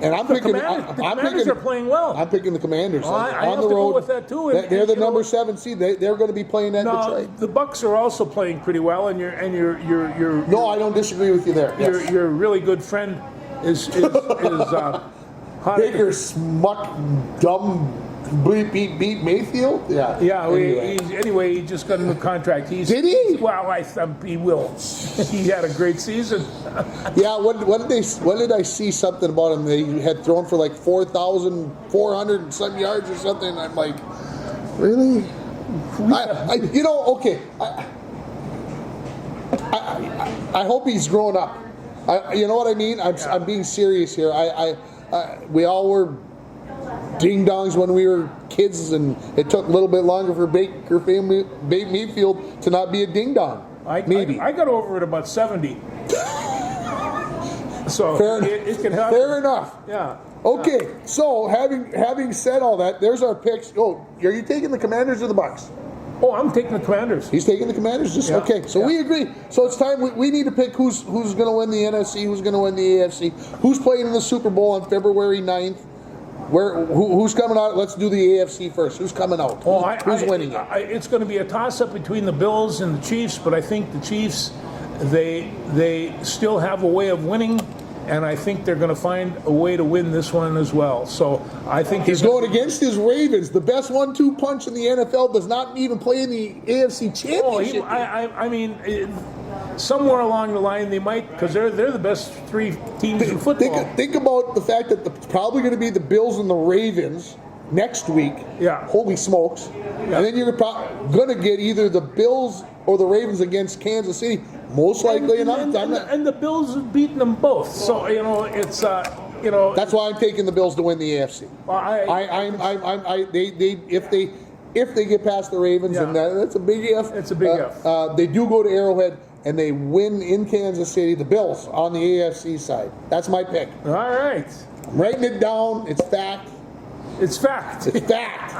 Speaker 1: And I'm picking.
Speaker 2: The Commanders are playing well.
Speaker 1: I'm picking the Commanders
Speaker 2: I
Speaker 1: on
Speaker 2: have
Speaker 1: the
Speaker 2: to
Speaker 1: road.
Speaker 2: go with that too.
Speaker 1: They're the number 7 seed. They're going to be playing at Detroit.
Speaker 2: The Bucks are also playing pretty well, and you're.
Speaker 1: No, I don't disagree with you there. Yes.
Speaker 2: Your really good friend is
Speaker 1: Baker Smuck Dumb beat Mayfield. Yeah.
Speaker 2: Yeah. Anyway, he just got a new contract.
Speaker 1: Did he?
Speaker 2: Well, he will. He had a great season.
Speaker 1: Yeah. When did I see something about him? They had thrown for like 4,400 and some yards or something. And I'm like, really? I hope he's grown up. You know what I mean? I'm being serious here. We all were ding dongs when we were kids, and it took a little bit longer for Baker Mayfield to not be a ding dong. Maybe
Speaker 2: I got over it about 70. So it can happen.
Speaker 1: Fair enough.
Speaker 2: Yeah.
Speaker 1: Okay. So having said all that, there's our picks. Oh, are you taking the Commanders or the Bucks?
Speaker 2: Oh, I'm taking the Commanders.
Speaker 1: He's taking the Commanders. Okay. So we agree. So it's time we need to pick who's going to win the NFC, who's going to win the AFC, who's playing in the Super Bowl on February 9th. Who's coming out? Let's do the AFC first. Who's coming out? Who's winning it?
Speaker 2: It's going to be a toss-up between the Bills and the Chiefs, but I think the Chiefs, they still have a way of winning, and I think they're going to find a way to win this one as well. So I think
Speaker 1: he's going against his Ravens. The best 1-2 punch in the NFL does not even play in the AFC Championship.
Speaker 2: I mean, somewhere along the line they might, because they're the best 3 teams in football.
Speaker 1: Think about the fact that it's probably going to be the Bills and the Ravens next week.
Speaker 2: Yeah.
Speaker 1: Holy smokes. Yeah. And then you're going to get either the Bills or the Ravens against Kansas City. Most likely enough.
Speaker 2: And the Bills have beaten them both. So, it's...
Speaker 1: That's why I'm taking the Bills to win the AFC. if they get past the Ravens,
Speaker 2: Yeah.
Speaker 1: and that's a big if.
Speaker 2: It's a big if.
Speaker 1: They do go to Arrowhead, and they win in Kansas City, the Bills, on the AFC side. That's my pick.
Speaker 2: All right.
Speaker 1: I'm writing it down. It's fact.
Speaker 2: It's fact.
Speaker 1: It's fact.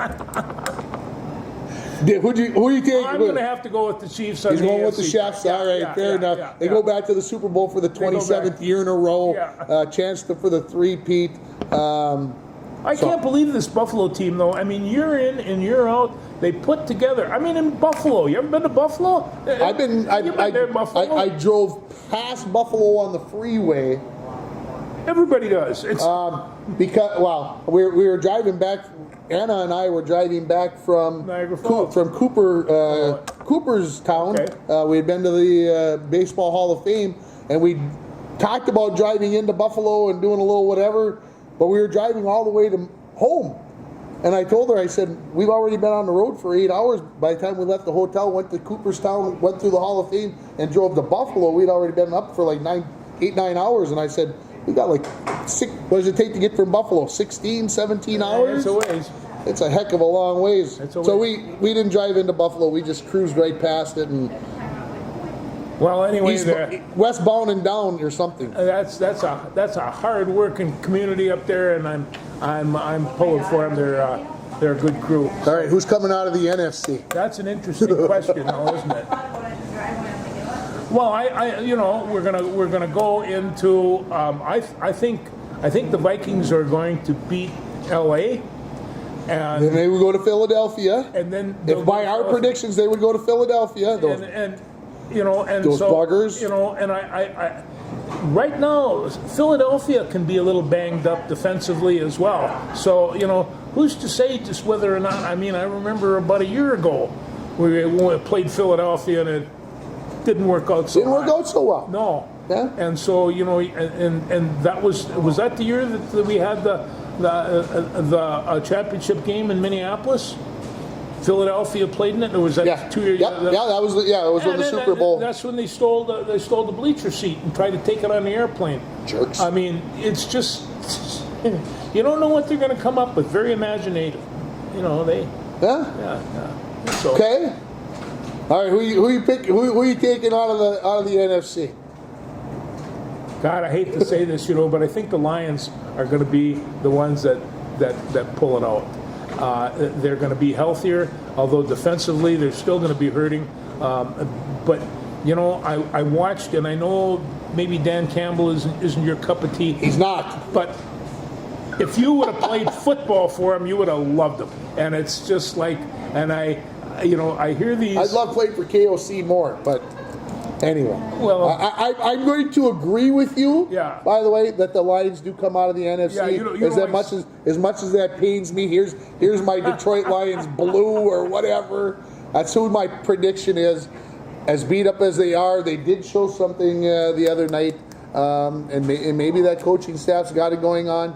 Speaker 1: Who are you taking?
Speaker 2: I'm going to have to go with the Chiefs.
Speaker 1: He's going with the
Speaker 2: AFC.
Speaker 1: Chefs.
Speaker 2: Yeah,
Speaker 1: All right,
Speaker 2: yeah,
Speaker 1: fair
Speaker 2: yeah,
Speaker 1: enough.
Speaker 2: yeah,
Speaker 1: They
Speaker 2: yeah.
Speaker 1: go back to the Super Bowl for the
Speaker 2: go
Speaker 1: 27th
Speaker 2: back.
Speaker 1: year in a row.
Speaker 2: Yeah.
Speaker 1: Chance for the three-peat.
Speaker 2: I can't believe this Buffalo team, though. I mean, year in and year out, they put together. I mean, in Buffalo, you ever been to Buffalo?
Speaker 1: I've been.
Speaker 2: You been there, Buffalo?
Speaker 1: I drove past Buffalo on the freeway
Speaker 2: Everybody does. It's
Speaker 1: because we were driving back. Anna and I were driving back from
Speaker 2: Niagara Falls.
Speaker 1: from Cooperstown.
Speaker 2: Okay.
Speaker 1: We had been to the Baseball Hall of Fame, and we talked about driving into Buffalo and doing a little whatever. But we were driving all the way to home. And I told her, I said, we've already been on the road for 8 hours. By the time we left the hotel, went to Cooperstown, went through the Hall of Fame, and drove to Buffalo, we'd already been up for like 8, 9 hours. And I said, we got like what does it take to get from Buffalo? 16, 17 hours?
Speaker 2: It's a ways.
Speaker 1: It's a heck of a long ways.
Speaker 2: It's a
Speaker 1: So
Speaker 2: ways.
Speaker 1: we didn't drive into Buffalo. We just cruised right past it and
Speaker 2: Well, anyway,
Speaker 1: westbound and down or something.
Speaker 2: that's a hard working community up there, and I'm pulling for them. They're a good crew.
Speaker 1: All right, who's coming out of the NFC?
Speaker 2: That's an interesting question, though, isn't it? Well, we're gonna go into. I think the Vikings are going to beat LA,
Speaker 1: Then
Speaker 2: and
Speaker 1: they would go to Philadelphia.
Speaker 2: then
Speaker 1: If by our predictions they would go to Philadelphia,
Speaker 2: and
Speaker 1: those
Speaker 2: so,
Speaker 1: buggers.
Speaker 2: and I right now Philadelphia can be a little banged up defensively as well. So who's to say just whether or not? I mean, I remember about a year ago we played Philadelphia and it didn't work out so.
Speaker 1: didn't work out so well.
Speaker 2: No.
Speaker 1: Yeah.
Speaker 2: And so and that was that the year that we had the championship game in Minneapolis. Philadelphia played in it, or was that
Speaker 1: Yeah.
Speaker 2: 2 years?
Speaker 1: Yep. Yeah, that was it was in the Super Bowl.
Speaker 2: That's when they stole the bleacher seat and tried to take it on the airplane.
Speaker 1: Jerks.
Speaker 2: I mean, it's just you don't know what they're going to come up with. Very imaginative. They.
Speaker 1: Yeah.
Speaker 2: Yeah. So,
Speaker 1: Okay. All right. Who you pick? Who you taking out of the NFC?
Speaker 2: God, I hate to say this, but I think the Lions are going to be the ones that pull it out. They're going to be healthier, although defensively they're still going to be hurting. But I watched, and I know maybe Dan Campbell isn't your cup of tea.
Speaker 1: He's not.
Speaker 2: But if you would have played football for him, you would have loved him. And it's just like, and I hear these.
Speaker 1: I'd love playing for KOC more, but anyway.
Speaker 2: Well,
Speaker 1: I'm going to agree with you.
Speaker 2: Yeah.
Speaker 1: By the way, that the Lions do come out of the NFC.
Speaker 2: Yeah, you don't
Speaker 1: as much as that pains me. Here's my Detroit Lions blue or whatever. That's who my prediction is. As beat up as they are, they did show something the other night, and maybe that coaching staff's got it going on.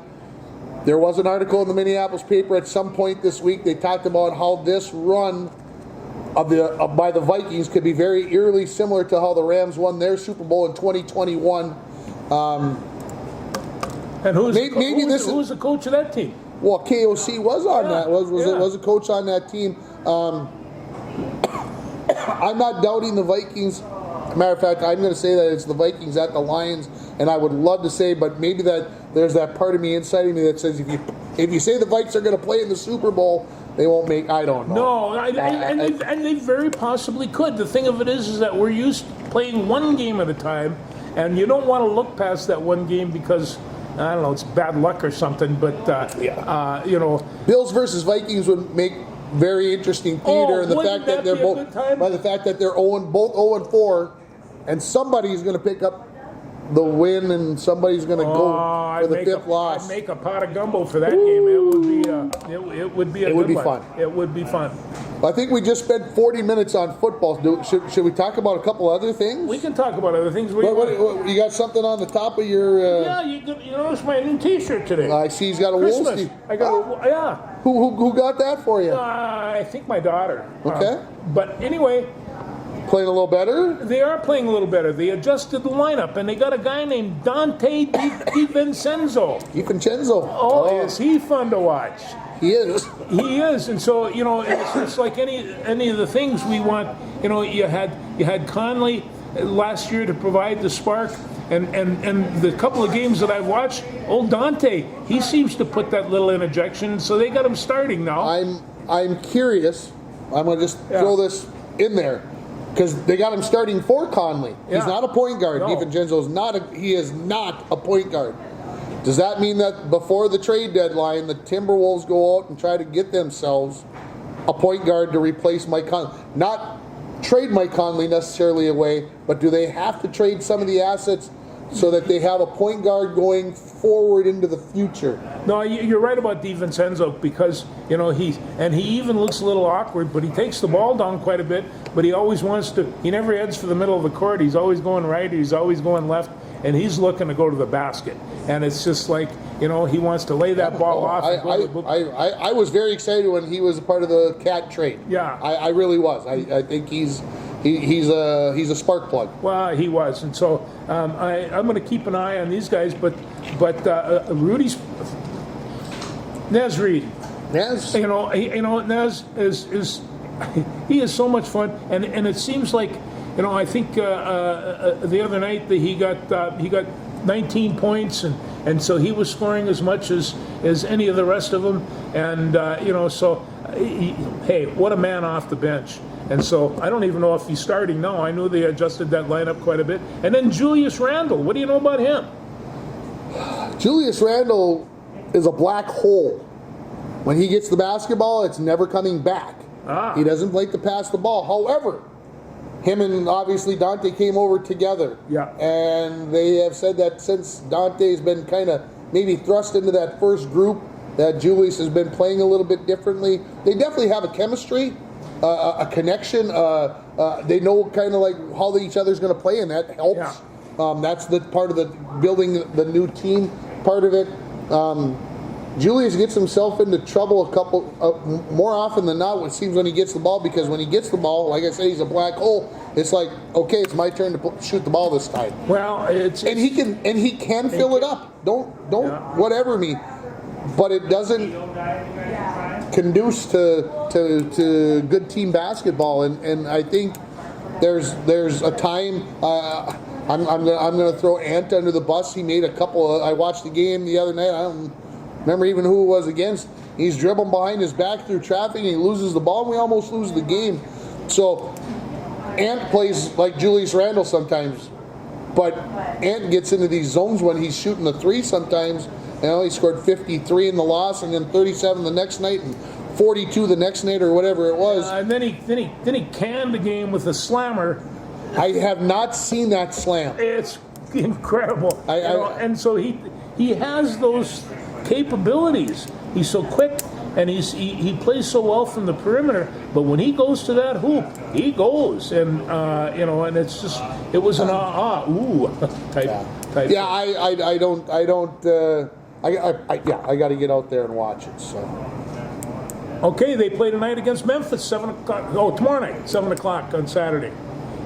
Speaker 1: There was an article in the Minneapolis paper at some point this week. They talked about how this run by the Vikings could be very eerily similar to how the Rams won their Super Bowl in 2021.
Speaker 2: and who's
Speaker 1: who's
Speaker 2: the coach of that team?
Speaker 1: Well, KOC was on that.
Speaker 2: Yeah.
Speaker 1: Was a coach on that team. I'm not doubting the Vikings. Matter of fact, I'm going to say that it's the Vikings at the Lions, and I would love to say, but maybe that there's that part of me inside of me that says if you say the Vikes are going to play in the Super Bowl, they won't make. I don't know.
Speaker 2: No, and they very possibly could. The thing of it is that we're used to playing one game at a time, and you don't want to look past that one game because I don't know, it's bad luck or something. But
Speaker 1: Bills versus Vikings would make very interesting theater, and the
Speaker 2: wouldn't
Speaker 1: fact that they're
Speaker 2: be a
Speaker 1: both
Speaker 2: good time?
Speaker 1: by the fact that they're both 0-4, and somebody's going to pick up the win, and somebody's going to go for the fifth loss.
Speaker 2: I'd make a pot of gumbo for that game. It would be a good one.
Speaker 1: Fun.
Speaker 2: It would be fun.
Speaker 1: I think we just spent 40 minutes on football. Should we talk about a couple other things?
Speaker 2: We can talk about other things.
Speaker 1: What, you got something on the top of your?
Speaker 2: Yeah, you notice my new T-shirt today.
Speaker 1: I see he's got a
Speaker 2: Christmas.
Speaker 1: Wolves.
Speaker 2: I got yeah.
Speaker 1: Who got that for you?
Speaker 2: I think my daughter.
Speaker 1: Okay.
Speaker 2: But anyway,
Speaker 1: Playing a little better?
Speaker 2: they are playing a little better. They adjusted the lineup, and they got a guy named Dante DiVincenzo.
Speaker 1: DiVincenzo.
Speaker 2: Oh, is he fun to watch?
Speaker 1: He is.
Speaker 2: He is, and so it's like any of the things we want. You had Conley last year to provide the spark, and the couple of games that I've watched, old Dante, he seems to put that little interjection. So they got him starting now.
Speaker 1: I'm curious. I'm gonna just throw this in there because they got him starting for Conley.
Speaker 2: Yeah.
Speaker 1: He's not a point guard.
Speaker 2: No.
Speaker 1: DiVincenzo is not. He is not a point guard. Does that mean that before the trade deadline, the Timberwolves go out and try to get themselves a point guard to replace Mike Conley? Not trade Mike Conley necessarily away, but do they have to trade some of the assets so that they have a point guard going forward into the future?
Speaker 2: No, you're right about DiVincenzo because he even looks a little awkward, but he takes the ball down quite a bit. But he always wants to. He never heads for the middle of the court. He's always going right. He's always going left, and he's looking to go to the basket. And it's just like he wants to lay that ball off.
Speaker 1: I was very excited when he was a part of the Cat trade.
Speaker 2: Yeah,
Speaker 1: I really was. I think he's a spark plug.
Speaker 2: Well, he was, and so I'm going to keep an eye on these guys. But Rudy's Nez Reid.
Speaker 1: Yes.
Speaker 2: Nez is he is so much fun, and it seems like I think the other night that he got 19 points, and so he was scoring as much as any of the rest of them, and hey, what a man off the bench. And so I don't even know if he's starting now. I know they adjusted that lineup quite a bit. And then Julius Randle, what do you know about him?
Speaker 1: Julius Randle is a black hole. When he gets the basketball, it's never coming back. He doesn't like to pass the ball. However, him and obviously Dante came over together.
Speaker 2: Yeah.
Speaker 1: And they have said that since Dante's been kind of maybe thrust into that first group, that Julius has been playing a little bit differently. They definitely have a chemistry, a connection. They know kind of like how each other's going to play, and that helps.
Speaker 2: Yeah.
Speaker 1: That's the part of the building the new team part of it. Julius gets himself into trouble a couple more often than not. It seems when he gets the ball, because when he gets the ball, like I said, he's a black hole. It's like, okay, it's my turn to shoot the ball this time.
Speaker 2: Well,
Speaker 1: he can fill it up. Don't whatever me, but it doesn't conduce to good team basketball. And I think there's a time. I'm gonna throw Ant under the bus. He made a couple. I watched the game the other night. I don't remember even who it was against. He's dribbling behind his back through traffic, and he loses the ball, and we almost lose the game. So Ant plays like Julius Randle sometimes, but Ant gets into these zones when he's shooting the three sometimes. He scored 53 in the loss, and then 37 the next night, and 42 the next night, or whatever it was.
Speaker 2: And then he canned the game with a slammer.
Speaker 1: I have not seen that slam.
Speaker 2: It's incredible. And so he has those capabilities. He's so quick, and he plays so well from the perimeter. But when he goes to that hoop, he goes, and and it's just it was an type.
Speaker 1: Yeah, I don't. I got to get out there and watch it. So.
Speaker 2: Okay, they play tonight against Memphis, 7 o'clock. Oh, tomorrow night, 7 o'clock on Saturday.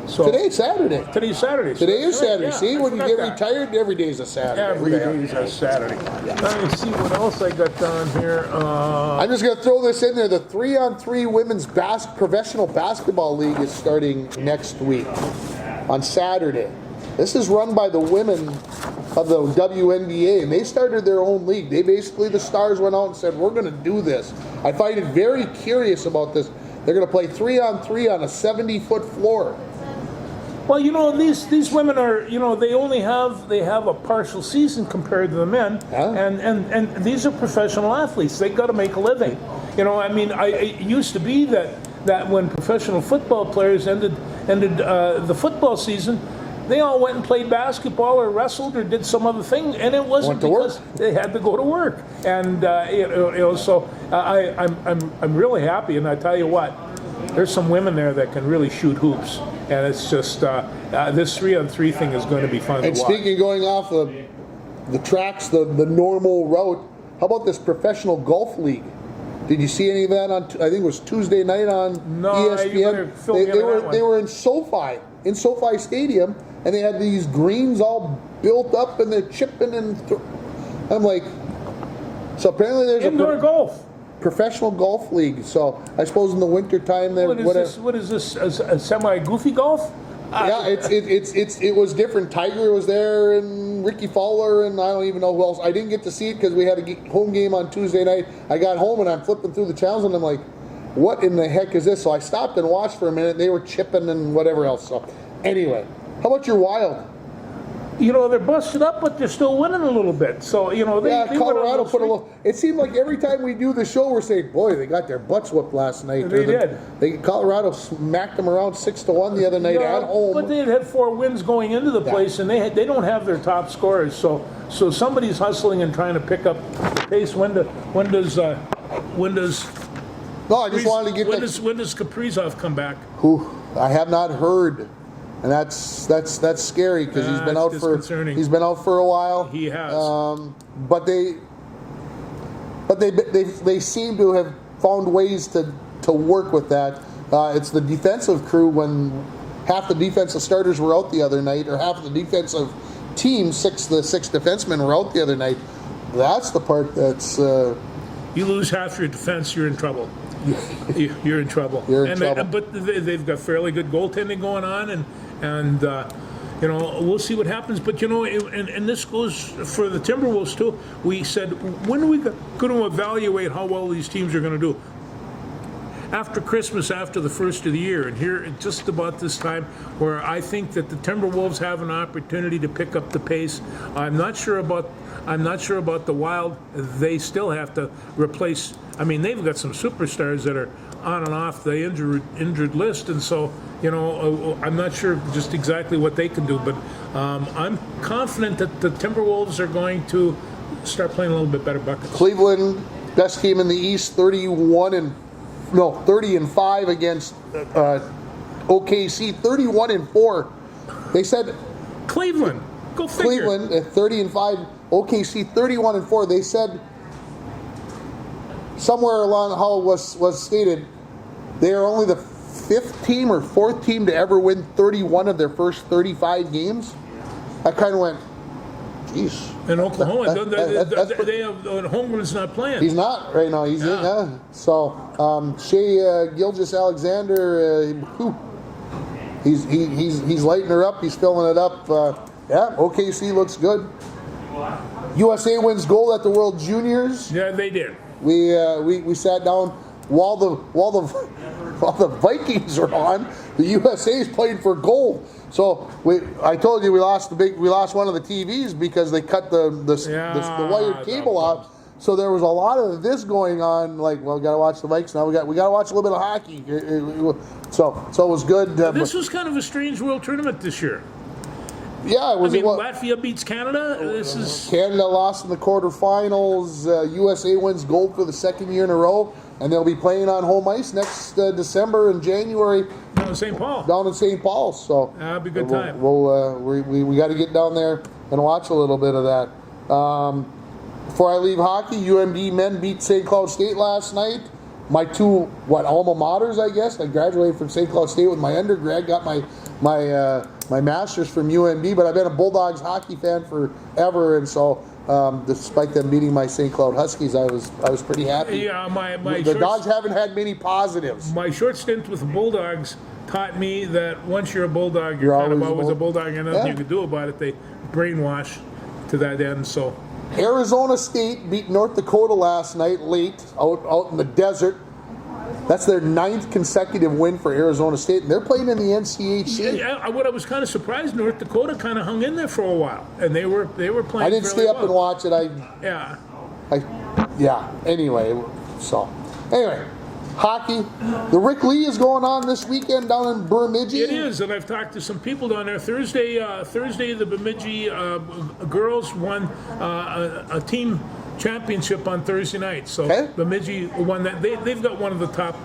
Speaker 2: So
Speaker 1: today's Saturday.
Speaker 2: Today's Saturday.
Speaker 1: Today is Saturday.
Speaker 2: Yeah,
Speaker 1: see, when you get retired, every day is a Saturday.
Speaker 2: Every day is a Saturday. Yeah. Let me see what else I got down here.
Speaker 1: I'm just going to throw this in there. The 3-on-3 women's professional basketball league is starting next week on Saturday. This is run by the women of the WNBA, and they started their own league. The Stars went out and said, we're going to do this. I find it very curious about this. They're going to play 3-on-3 on a 70-foot floor.
Speaker 2: Well, these women are, they have a partial season compared to the men, and these are professional athletes. They got to make a living. It used to be that when professional football players ended the football season, they all went and played basketball or wrestled or did some other thing, and it wasn't because they had to go to work. And so I'm really happy, and I tell you what, there's some women there that can really shoot hoops, and it's just this 3-on-3 thing is going to be fun.
Speaker 1: And
Speaker 2: to watch.
Speaker 1: Speaking of going off the tracks, the normal route, how about this professional golf league? Did you see any of that on? I think it was Tuesday night on ESPN. They were in SoFi Stadium, and they had these greens all built up, and they're chipping and I'm like, so apparently there's
Speaker 2: indoor golf.
Speaker 1: professional golf league. So I suppose in the winter time there.
Speaker 2: What is this? A semi-goofy golf?
Speaker 1: Yeah, it was different. Tiger was there and Ricky Fowler and I don't even know who else. I didn't get to see it because we had a home game on Tuesday night. I got home and I'm flipping through the channels and I'm like, what in the heck is this? So I stopped and watched for a minute. They were chipping and whatever else. So anyway, how about your Wild?
Speaker 2: You know, they're busted up, but they're still winning a little bit. So, you know, they
Speaker 1: Colorado put a little. It seemed like every time we do the show, we're saying, "Boy, they got their butts whooped last night."
Speaker 2: They did.
Speaker 1: Colorado smacked them around 6-1 the other night at home.
Speaker 2: But they had 4 wins going into the place, and they don't have their top scorers. So somebody's hustling and trying to pick up the pace. When does
Speaker 1: No, I just wanted to get
Speaker 2: when does Kaprizov come back?
Speaker 1: Who I have not heard. And that's scary because he's been out for
Speaker 2: concerning.
Speaker 1: He's been out for a while.
Speaker 2: He has.
Speaker 1: But they seem to have found ways to work with that. It's the defensive crew when half the defensive starters were out the other night, or half of the defensive team, the six defensemen were out the other night. That's the part that's.
Speaker 2: You lose half your defense, you're in trouble. You're in trouble. But they've got fairly good goaltending going on, and you know, we'll see what happens. But you know, and this goes for the Timberwolves too. We said, when are we going to evaluate how well these teams are going to do? After Christmas, after the first of the year, and here just about this time, where I think that the Timberwolves have an opportunity to pick up the pace. I'm not sure about the Wild. They still have to replace. I mean, they've got some superstars that are on and off the injured list, and so, you know, I'm not sure just exactly what they can do. But I'm confident that the Timberwolves are going to start playing a little bit better buckets.
Speaker 1: Cleveland, best team in the East, 30-5 against OKC, 31-4. They said
Speaker 2: Cleveland, go figure.
Speaker 1: Cleveland at 30-5, OKC 31-4. They said somewhere along how it was stated, they are only the 5th team or 4th team to ever win 31 of their first 35 games. I kind of went, geez.
Speaker 2: In Oklahoma, they have Holmgren's not playing.
Speaker 1: He's not right now. He's in. So Shea Gilgeous-Alexander, he's lighting her up. He's filling it up. OKC looks good. USA wins gold at the World Juniors.
Speaker 2: Yeah, they did.
Speaker 1: We sat down while the Vikings are on. The USA is playing for gold. So I told you we lost one of the TVs because they cut the wired cable off. So there was a lot of this going on. Like, well, we got to watch the Vikings now. We got to watch a little bit of hockey. So it was good.
Speaker 2: This was kind of a strange World Tournament this year.
Speaker 1: Yeah, it was.
Speaker 2: Latvia beats Canada.
Speaker 1: Canada lost in the quarterfinals. USA wins gold for the 2nd year in a row, and they'll be playing on home ice next December and January.
Speaker 2: Down in St. Paul.
Speaker 1: Down in St. Paul. So
Speaker 2: that'll be a good time.
Speaker 1: We got to get down there and watch a little bit of that. Before I leave hockey, UMD men beat St. Cloud State last night. My two alma maters, I guess. I graduated from St. Cloud State with my undergrad. Got my master's from UMD, but I've been a Bulldogs hockey fan forever, and so despite them beating my St. Cloud Huskies, I was pretty happy.
Speaker 2: Yeah,
Speaker 1: the Dogs haven't had many positives.
Speaker 2: My short stint with the Bulldogs taught me that once you're a Bulldog, you're kind of always a Bulldog, and nothing you can do about it. They brainwash to that end. So
Speaker 1: Arizona State beat North Dakota last night late out in the desert. That's their 9th consecutive win for Arizona State, and they're playing in the NCHC.
Speaker 2: Yeah, what I was kind of surprised, North Dakota kind of hung in there for a while, and they were playing.
Speaker 1: I didn't stay up and watch it. Anyway, hockey. The Rick Lee is going on this weekend down in Bemidji.
Speaker 2: It is, and I've talked to some people down there. Thursday, the Bemidji girls won a team championship on Thursday night. So Bemidji won that. They've got one of the top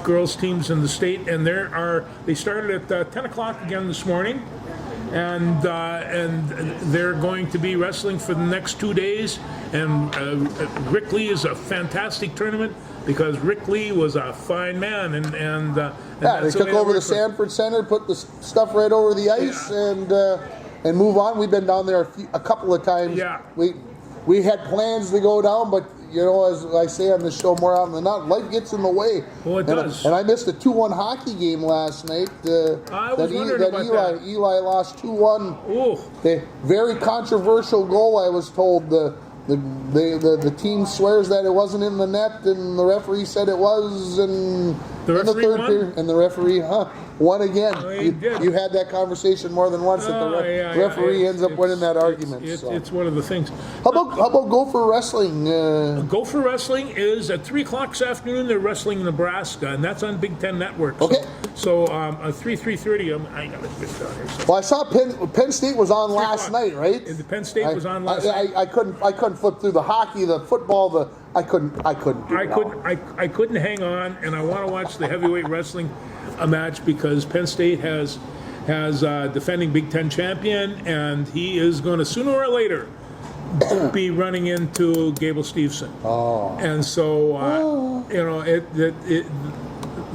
Speaker 2: girls teams in the state, and they started at 10 o'clock again this morning, and they're going to be wrestling for the next 2 days. And Rick Lee is a fantastic tournament because Rick Lee was a fine man, and
Speaker 1: they took over the Sanford Center, put the stuff right over the ice, and move on. We've been down there a couple of times.
Speaker 2: Yeah.
Speaker 1: We had plans to go down, but you know, as I say on the show more often than not, life gets in the way.
Speaker 2: Well, it does.
Speaker 1: And I missed a 2-1 hockey game last night.
Speaker 2: I was wondering about that.
Speaker 1: Eli lost 2-1.
Speaker 2: Ooh.
Speaker 1: The very controversial goal, I was told. The team swears that it wasn't in the net, and the referee said it was, and
Speaker 2: The
Speaker 1: in the
Speaker 2: referee
Speaker 1: third
Speaker 2: won?
Speaker 1: period, and the referee won again.
Speaker 2: Oh, he did.
Speaker 1: You had that conversation more than once, that the referee ends up winning that argument. So.
Speaker 2: It's one of the things.
Speaker 1: How about Gopher Wrestling?
Speaker 2: Gopher Wrestling is at 3 o'clock this afternoon. They're wrestling Nebraska, and that's on Big Ten Network.
Speaker 1: Okay.
Speaker 2: So 3:30. I got it written down here. So.
Speaker 1: Well, I saw Penn State was on last night, right?
Speaker 2: And the Penn State was on last night.
Speaker 1: I couldn't flip through the hockey, the football, I couldn't do it all.
Speaker 2: I couldn't hang on, and I want to watch the heavyweight wrestling match because Penn State has defending Big Ten champion, and he is going to sooner or later be running into Gable Steveson.
Speaker 1: Oh.
Speaker 2: And so you know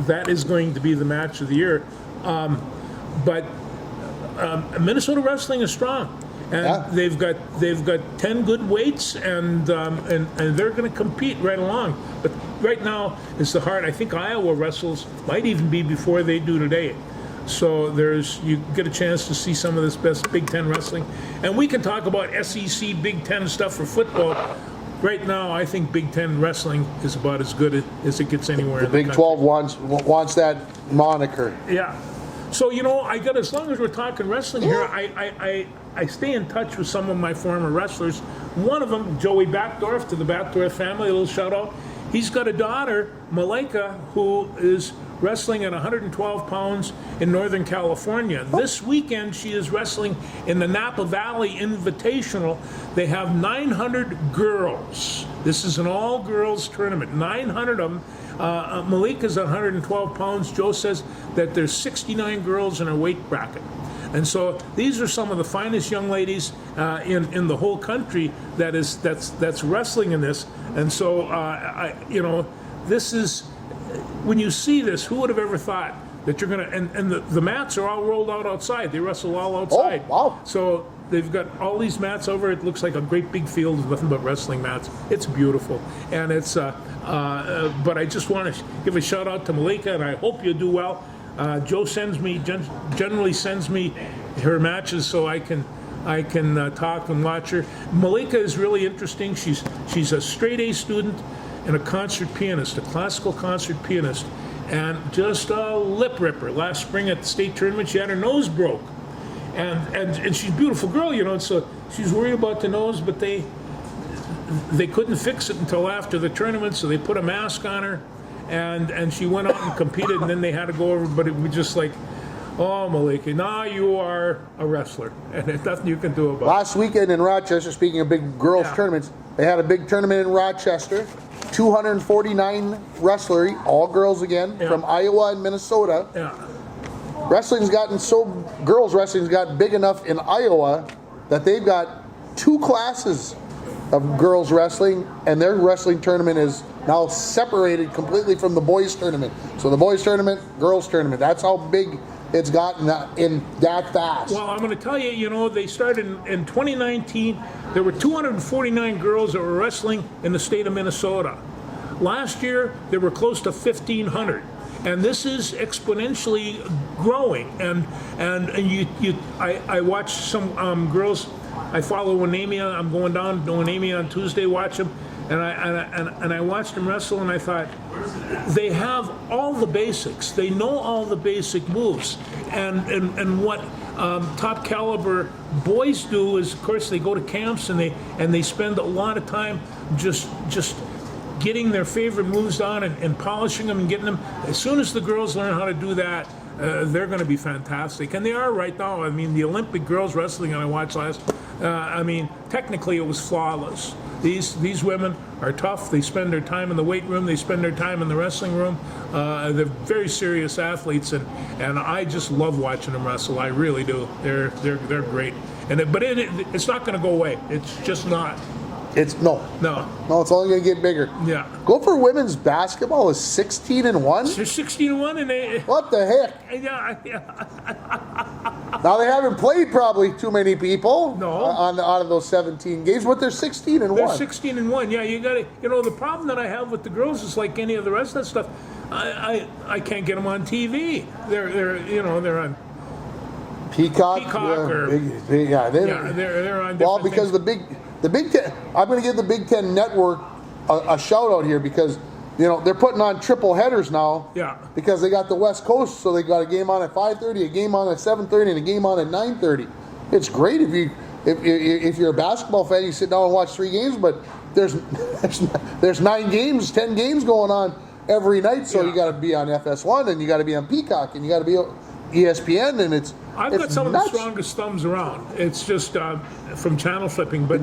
Speaker 2: that is going to be the match of the year. But Minnesota wrestling is strong. And
Speaker 1: Yeah.
Speaker 2: they've got 10 good weights, and they're going to compete right along. But right now it's the hard. I think Iowa wrestles might even be before they do today. So you get a chance to see some of this best Big Ten wrestling, and we can talk about SEC Big Ten stuff for football. Right now, I think Big Ten wrestling is about as good as it gets anywhere.
Speaker 1: The
Speaker 2: in the
Speaker 1: Big
Speaker 2: country.
Speaker 1: 12 wants that moniker.
Speaker 2: Yeah. So, you know, as long as we're talking wrestling here, I stay in touch with some of my former wrestlers. One of them, Joey Backdorf, to the Backdorf family, a little shout out. He's got a daughter, Malika, who is wrestling at 112 pounds in Northern California. This weekend, she is wrestling in the Napa Valley Invitational. They have 900 girls. This is an all-girls tournament, 900 of them. Malika's at 112 pounds. Joe says that there's 69 girls in her weight bracket. And so these are some of the finest young ladies in the whole country that's wrestling in this. And so, this is, when you see this, who would have ever thought that you're going to, and the mats are all rolled out outside. They wrestle all outside.
Speaker 1: Oh, wow.
Speaker 2: So they've got all these mats over. It looks like a great big field with nothing but wrestling mats. It's beautiful. And it's, but I just want to give a shout out to Malika, and I hope you do well. Joe generally sends me her matches so I can talk and watch her. Malika is really interesting. She's a straight A student and a concert pianist, a classical concert pianist, and just a lip ripper. Last spring at the state tournament, she had her nose broke, and she's a beautiful girl, you know. So she's worried about the nose, but they couldn't fix it until after the tournament, so they put a mask on her. And she went out and competed, and then they had to go over, but it was just like, oh, Malika, now you are a wrestler, and there's nothing you can do about it.
Speaker 1: Last weekend in Rochester, speaking of big girls tournaments, they had a big tournament in Rochester. 249 wrestlers, all girls again, from Iowa and Minnesota.
Speaker 2: Yeah.
Speaker 1: Girls wrestling's got big enough in Iowa that they've got 2 classes of girls wrestling, and their wrestling tournament is now separated completely from the boys tournament. So the boys tournament, girls tournament, that's how big it's gotten in that fast.
Speaker 2: Well, I'm going to tell you, you know, they started in 2019. There were 249 girls that were wrestling in the state of Minnesota. Last year, there were close to 1,500. And this is exponentially growing. And I watched some girls. I follow Onemia. I'm going down to Onemia on Tuesday, watch them. And I watched them wrestle, and I thought, they have all the basics. They know all the basic moves. And what top caliber boys do is, of course, they go to camps and they spend a lot of time just getting their favorite moves on and polishing them and getting them. As soon as the girls learn how to do that, they're going to be fantastic. And they are right now. I mean, the Olympic girls wrestling that I watched last, technically it was flawless. These women are tough. They spend their time in the weight room. They spend their time in the wrestling room. They're very serious athletes, and I just love watching them wrestle. I really do. They're great. But it's not going to go away. It's just not.
Speaker 1: No, it's only going to get bigger.
Speaker 2: Yeah.
Speaker 1: Gopher women's basketball is 16-1.
Speaker 2: They're 16-1, and they.
Speaker 1: What the heck?
Speaker 2: Yeah.
Speaker 1: Now they haven't played probably too many people.
Speaker 2: No.
Speaker 1: Out of those 17 games, but they're 16-1.
Speaker 2: They're 16-1. Yeah, you got to. The problem that I have with the girls is like any of the rest of that stuff. I can't get them on TV. They're on
Speaker 1: Peacock.
Speaker 2: or they're on.
Speaker 1: Well,
Speaker 2: different
Speaker 1: because
Speaker 2: things.
Speaker 1: the Big Ten, I'm going to give the Big Ten Network a shout out here because they're putting on triple headers now.
Speaker 2: Yeah.
Speaker 1: Because they got the West Coast, so they got a game on at 5:30, a game on at 7:30, and a game on at 9:30. It's great if you're a basketball fan, you sit down and watch 3 games, but there's 9 games, 10 games going on every night, so you got to be on FS1 and you got to be on Peacock and you got to be on ESPN, and
Speaker 2: I've got some of the strongest thumbs around. It's just from channel flipping, but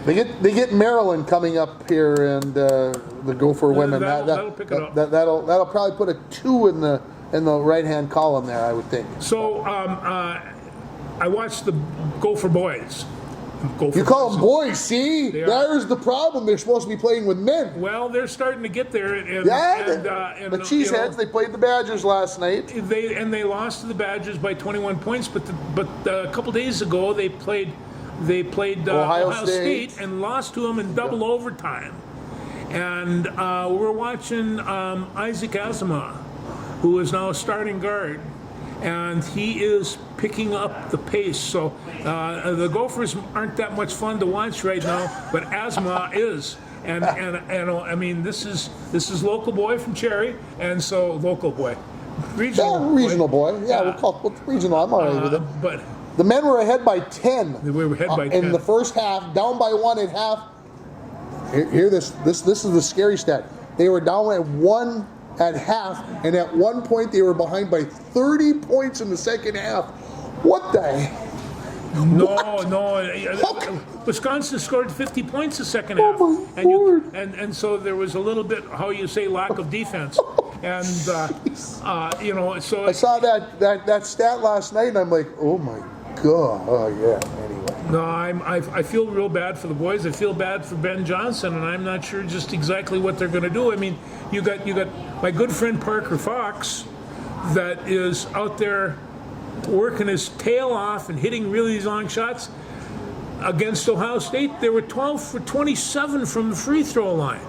Speaker 1: they get Maryland coming up here and the Gopher women.
Speaker 2: That'll pick it up.
Speaker 1: That'll probably put a 2 in the right hand column there, I would think.
Speaker 2: So I watched the Gopher boys.
Speaker 1: You call them boys, see? There's the problem. They're supposed to be playing with men.
Speaker 2: Well, they're starting to get there. And
Speaker 1: the Cheeseheads, they played the Badgers last night.
Speaker 2: They lost to the Badgers by 21 points, but a couple days ago they played Ohio State and lost to them in double overtime. And we're watching Isaac Azuma, who is now a starting guard. And he is picking up the pace. So the Gophers aren't that much fun to watch right now, but Asma is. And I mean, this is local boy from Cherry, and so local boy,
Speaker 1: regional boy. Yeah, we'll call it regional. I'm all right with it.
Speaker 2: But
Speaker 1: the men were ahead by 10.
Speaker 2: They were ahead by 10
Speaker 1: in the first half, down by 1 at half. Hear this. This is the scary stat. They were down at 1 at half, and at one point they were behind by 30 points in the second half. What the heck?
Speaker 2: No. Wisconsin scored 50 points the second half.
Speaker 1: Oh my Lord.
Speaker 2: And so there was a little bit, how you say, lack of defense. And so
Speaker 1: I saw that stat last night, and I'm like, oh my God. Oh yeah. Anyway.
Speaker 2: No, I feel real bad for the boys. I feel bad for Ben Johnson, and I'm not sure just exactly what they're going to do. I mean, you got my good friend Parker Fox, that is out there working his tail off and hitting really long shots. Against Ohio State, they were 12 for 27 from the free throw line.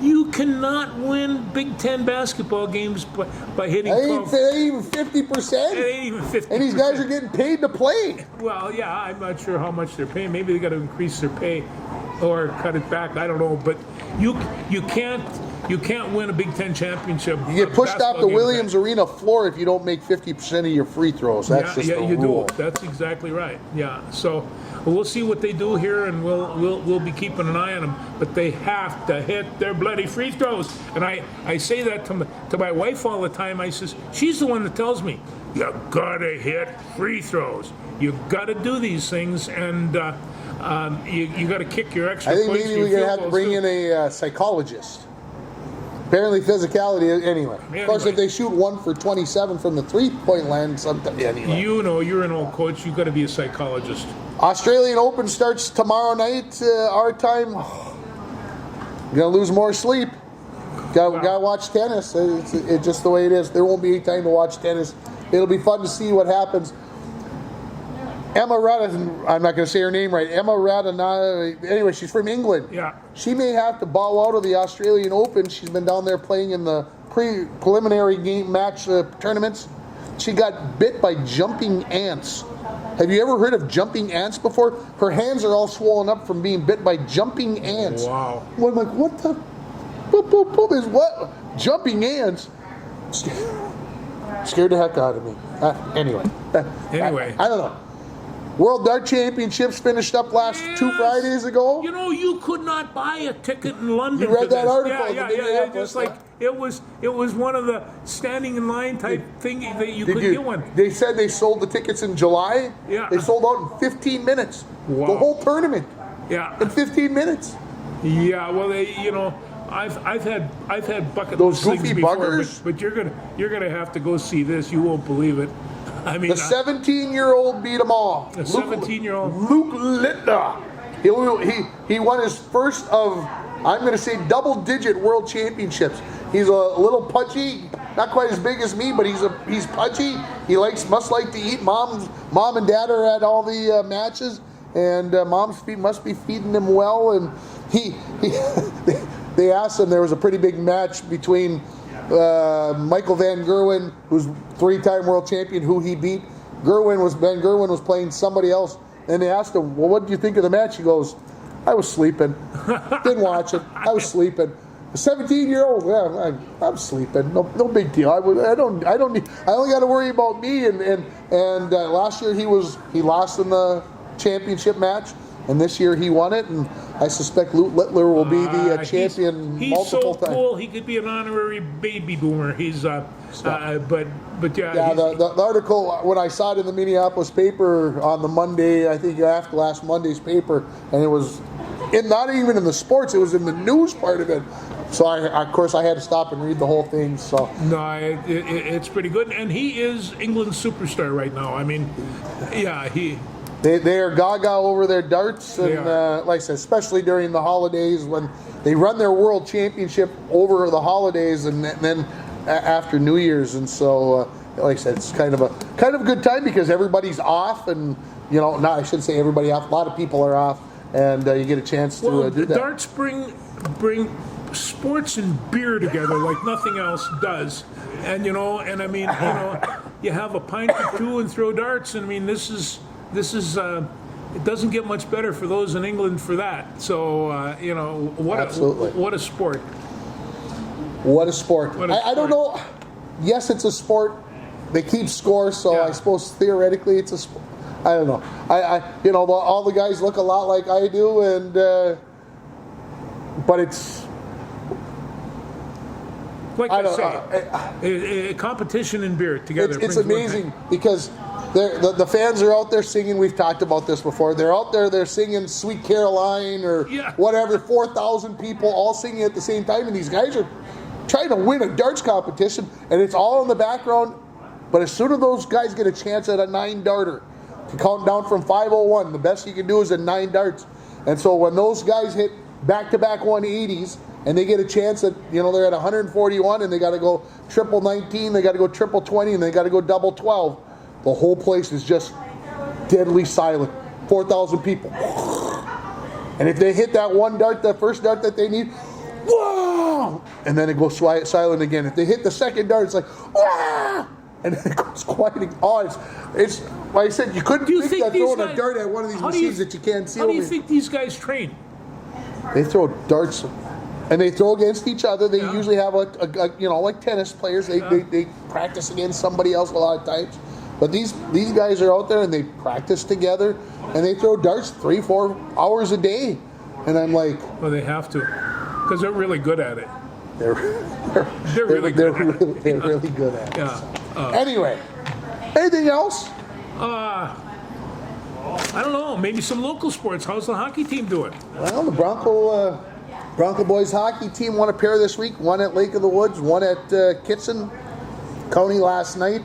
Speaker 2: You cannot win Big Ten basketball games by hitting 12.
Speaker 1: It ain't even 50%.
Speaker 2: It ain't even 50%.
Speaker 1: And these guys are getting paid to play.
Speaker 2: Well, yeah, I'm not sure how much they're paying. Maybe they got to increase their pay or cut it back. I don't know. But you can't win a Big Ten championship.
Speaker 1: You get pushed off the Williams Arena floor if you don't make 50% of your free throws. That's just the rule.
Speaker 2: Do. That's exactly right. Yeah. So we'll see what they do here, and we'll be keeping an eye on them. But they have to hit their bloody free throws. And I say that to my wife all the time. I says, she's the one that tells me, you gotta hit free throws. You gotta do these things, and you gotta kick your extra points.
Speaker 1: I think maybe we're gonna have to bring in a psychologist. Apparently physicality, anyway. Of course, if they shoot 1 for 27 from the 3-point line, sometimes, anyway.
Speaker 2: You're an old coach. You've got to be a psychologist.
Speaker 1: Australian Open starts tomorrow night, our time. You're going to lose more sleep. Got to watch tennis. It's just the way it is. There won't be any time to watch tennis. It'll be fun to see what happens. Emma Radana, I'm not going to say her name right. Emma Radana, anyway, she's from England.
Speaker 2: Yeah.
Speaker 1: She may have to bow out of the Australian Open. She's been down there playing in the preliminary game match tournaments. She got bit by jumping ants. Have you ever heard of jumping ants before? Her hands are all swollen up from being bit by jumping ants.
Speaker 2: Wow.
Speaker 1: Well, I'm like, what the? Boop, boop, boop, is what? Jumping ants? Scared the heck out of me. Anyway. I don't know. World Dart Championships finished up last 2 Fridays ago.
Speaker 2: You could not buy a ticket in London.
Speaker 1: You read that article?
Speaker 2: Yeah. Just like it was one of the standing in line type thing that you couldn't get one.
Speaker 1: They said they sold the tickets in July.
Speaker 2: Yeah.
Speaker 1: They sold out in 15 minutes.
Speaker 2: Wow.
Speaker 1: The whole tournament.
Speaker 2: Yeah.
Speaker 1: In 15 minutes.
Speaker 2: Yeah. Well, I've had bucket
Speaker 1: those
Speaker 2: list things
Speaker 1: goofy
Speaker 2: before,
Speaker 1: buggers.
Speaker 2: but you're gonna have to go see this. You won't believe it. I mean,
Speaker 1: the 17-year-old beat them all.
Speaker 2: The 17-year-old
Speaker 1: Luke Littler. He won his first of, I'm going to say, double-digit world championships. He's a little pudgy, not quite as big as me, but he's pudgy. He must like to eat. Mom and Dad are at all the matches, and Mom's must be feeding him well. And he they asked him. There was a pretty big match between Michael Van Gerwen, who's 3-time world champion, who he beat. Van Gerwen was playing somebody else, and they asked him, "Well, what did you think of the match?" He goes, "I was sleeping. Didn't watch it. I was sleeping." A 17-year-old, yeah, I'm sleeping. No big deal. I only got to worry about me. And last year he lost in the championship match, and this year he won it. And I suspect Lute Littler will be the champion multiple times.
Speaker 2: He's so cool. He could be an honorary baby boomer. He's but yeah.
Speaker 1: Yeah, the article, when I saw it in the Minneapolis paper on the Monday, I think after last Monday's paper, and it was not even in the sports, it was in the news part of it. So of course I had to stop and read the whole thing. So
Speaker 2: no, it's pretty good, and he is England's superstar right now. I mean, yeah,
Speaker 1: They are gaga over their darts, and like I said, especially during the holidays when they run their world championship over the holidays, and then after New Year's, and so like I said, it's kind of a good time because everybody's off, and I shouldn't say everybody off. A lot of people are off, and you get a chance to do that.
Speaker 2: Darts bring sports and beer together like nothing else does, and I mean, you have a pint or two and throw darts, and I mean this is. It doesn't get much better for those in England for that. So what a sport.
Speaker 1: What a sport. I don't know. Yes, it's a sport. They keep score, so I suppose theoretically it's a sport. I don't know. All the guys look a lot like I do, and but it's.
Speaker 2: Like I say, competition and beer together.
Speaker 1: It's amazing because the fans are out there singing. We've talked about this before. They're out there. They're singing "Sweet Caroline" or whatever. 4,000 people all singing at the same time, and these guys are trying to win a darts competition, and it's all in the background. But as soon as those guys get a chance at a 9-darter, to count down from 501, the best you can do is a 9 darts. And so when those guys hit back-to-back 180s, and they get a chance at, they're at 141, and they got to go triple 19, they got to go triple 20, and they got to go double 12. The whole place is just deadly silent. 4,000 people. And if they hit that one dart, that first dart that they need, whoa! And then it goes silent again. If they hit the second dart, it's like, whoa! And then it goes quiet. It's like I said, you couldn't think that throwing a dart at one of these machines that you can't see.
Speaker 2: How do you think these guys train?
Speaker 1: They throw darts, and they throw against each other. They usually have like tennis players. They practice against somebody else a lot of times. But these guys are out there and they practice together, and they throw darts 3-4 hours a day. And I'm like,
Speaker 2: well, they have to, because they're really good at it.
Speaker 1: They're really good at it.
Speaker 2: Yeah.
Speaker 1: Anyway, anything else?
Speaker 2: I don't know. Maybe some local sports. How's the hockey team doing?
Speaker 1: Well, the Bronco boys hockey team won a pair this week. One at Lake of the Woods, one at Kitson County last night.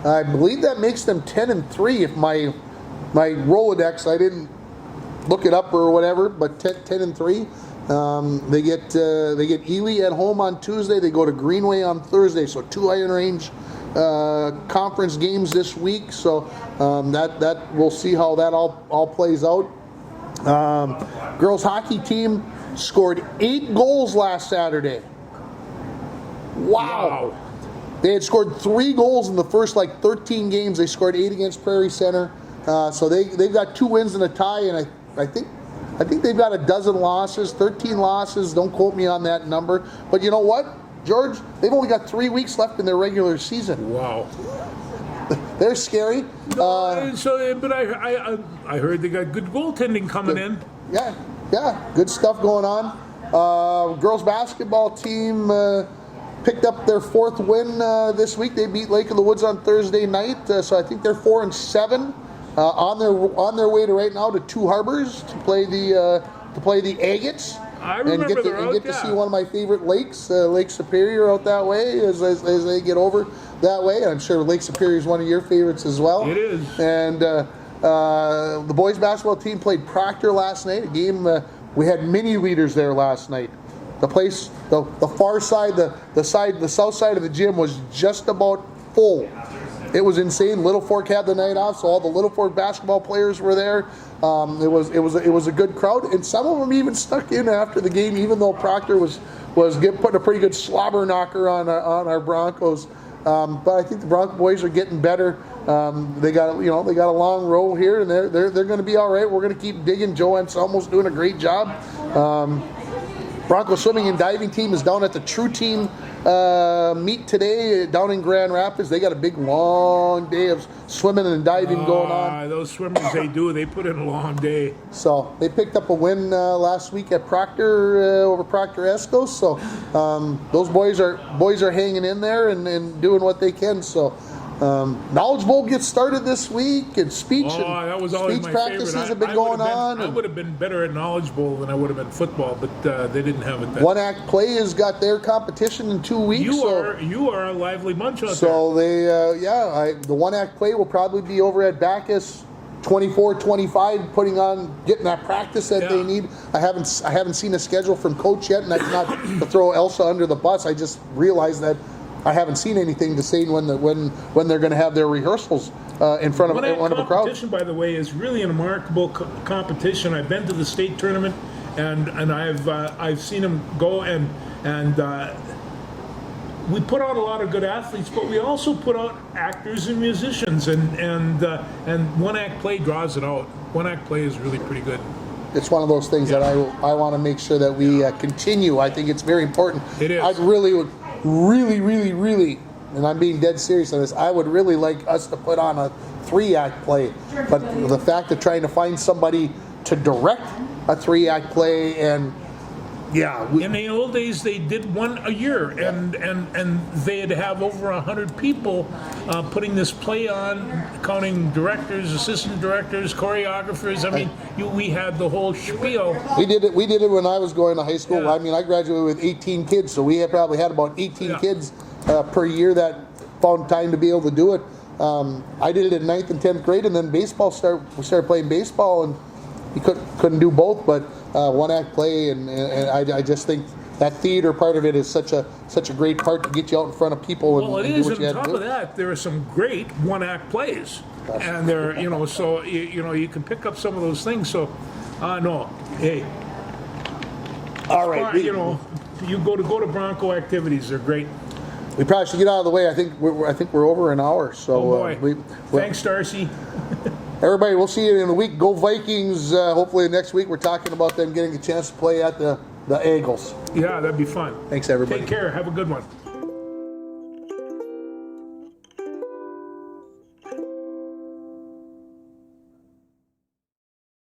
Speaker 1: I believe that makes them 10-3. If my Rolodex, I didn't look it up or whatever, but 10-3. They get Ely at home on Tuesday. They go to Greenway on Thursday. So 2 Iron Range conference games this week. So that we'll see how that all plays out. Girls hockey team scored 8 goals last Saturday. Wow. They had scored 3 goals in the first 13 games. They scored 8 against Prairie Center. So they've got 2 wins and a tie, and I think they've got 12 losses, 13 losses. Don't quote me on that number. But you know what, George? They've only got 3 weeks left in their regular season.
Speaker 2: Wow.
Speaker 1: They're scary.
Speaker 2: But I heard they got good goaltending coming in.
Speaker 1: Yeah, good stuff going on. Girls basketball team picked up their 4th win this week. They beat Lake of the Woods on Thursday night, so I think they're 4-7 on their way to right now to Two Harbors to play the Agates.
Speaker 2: I remember
Speaker 1: and get to see one of my favorite lakes, Lake Superior, out that way as they get over that way. And I'm sure Lake Superior is one of your favorites as well.
Speaker 2: It is.
Speaker 1: And the boys basketball team played Proctor last night. A game we had mini leaders there last night. the place, the far side, the south side of the gym was just about full. It was insane. Little Fork had the night off, so all the Little Fork basketball players were there. It was a good crowd, and some of them even stuck in after the game, even though Proctor was putting a pretty good slobber knocker on our Broncos. But I think the Bronco boys are getting better. They got a long row here, and they're going to be all right. We're going to keep digging. Joe Anselmo's doing a great job. Bronco swimming and diving team is down at the True Team meet today down in Grand Rapids. They got a big long day of swimming and diving going on.
Speaker 2: Those swimmers, they put in a long day.
Speaker 1: So they picked up a win last week at Proctor over Proctor Escos. So those boys are hanging in there and doing what they can. So Knowledge Bowl gets started this week, and speech
Speaker 2: that was always
Speaker 1: speech
Speaker 2: my
Speaker 1: practices
Speaker 2: favorite.
Speaker 1: have been going on.
Speaker 2: I would have been better at Knowledge Bowl than I would have been football, but they didn't have it then.
Speaker 1: One Act Play has got their competition in 2 weeks.
Speaker 2: You are a lively bunch out there.
Speaker 1: So they the One Act Play will probably be over at Bacchus 24-25, getting that practice that they need. I haven't seen a schedule from Coach yet, and that's not to throw Elsa under the bus. I just realized that I haven't seen anything to say when they're going to have their rehearsals in front of a crowd.
Speaker 2: Competition, by the way, is really a remarkable competition. I've been to the state tournament, and I've seen them go, and we put out a lot of good athletes, but we also put out actors and musicians, and One Act Play draws it out. One Act Play is really pretty good.
Speaker 1: It's one of those things that I want to make sure that we continue. I think it's very important.
Speaker 2: It is.
Speaker 1: I really, and I'm being dead serious on this, I would really like us to put on a 3-act play. But the fact of trying to find somebody to direct a 3-act play, and
Speaker 2: in the old days they did one a year, and they'd have over 100 people putting this play on, counting directors, assistant directors, choreographers. I mean, we had the whole spiel.
Speaker 1: We did it when I was going to high school.
Speaker 2: Yeah.
Speaker 1: I mean, I graduated with 18 kids, so we probably had about 18 kids per year that found time to be able to do it. I did it in 9th and 10th grade, and then we started playing baseball, and we couldn't do both, but One Act Play, and I just think that theater part of it is such a great part to get you out in front of people and,
Speaker 2: Well, it
Speaker 1: and
Speaker 2: is.
Speaker 1: do what you
Speaker 2: On
Speaker 1: had to
Speaker 2: top
Speaker 1: do.
Speaker 2: of that, there are some great one-act plays, and they're so you can pick up some of those things. So, no, hey,
Speaker 1: All right,
Speaker 2: you go to Bronco activities. They're great.
Speaker 1: we probably should get out of the way. I think we're over an hour. So
Speaker 2: Oh boy, thanks, Darcy.
Speaker 1: Everybody, we'll see you in a week. Go Vikings! Hopefully next week we're talking about them getting a chance to play at the Eagles.
Speaker 2: Yeah, that'd be fun.
Speaker 1: Thanks, everybody.
Speaker 2: Take care. Have a good one.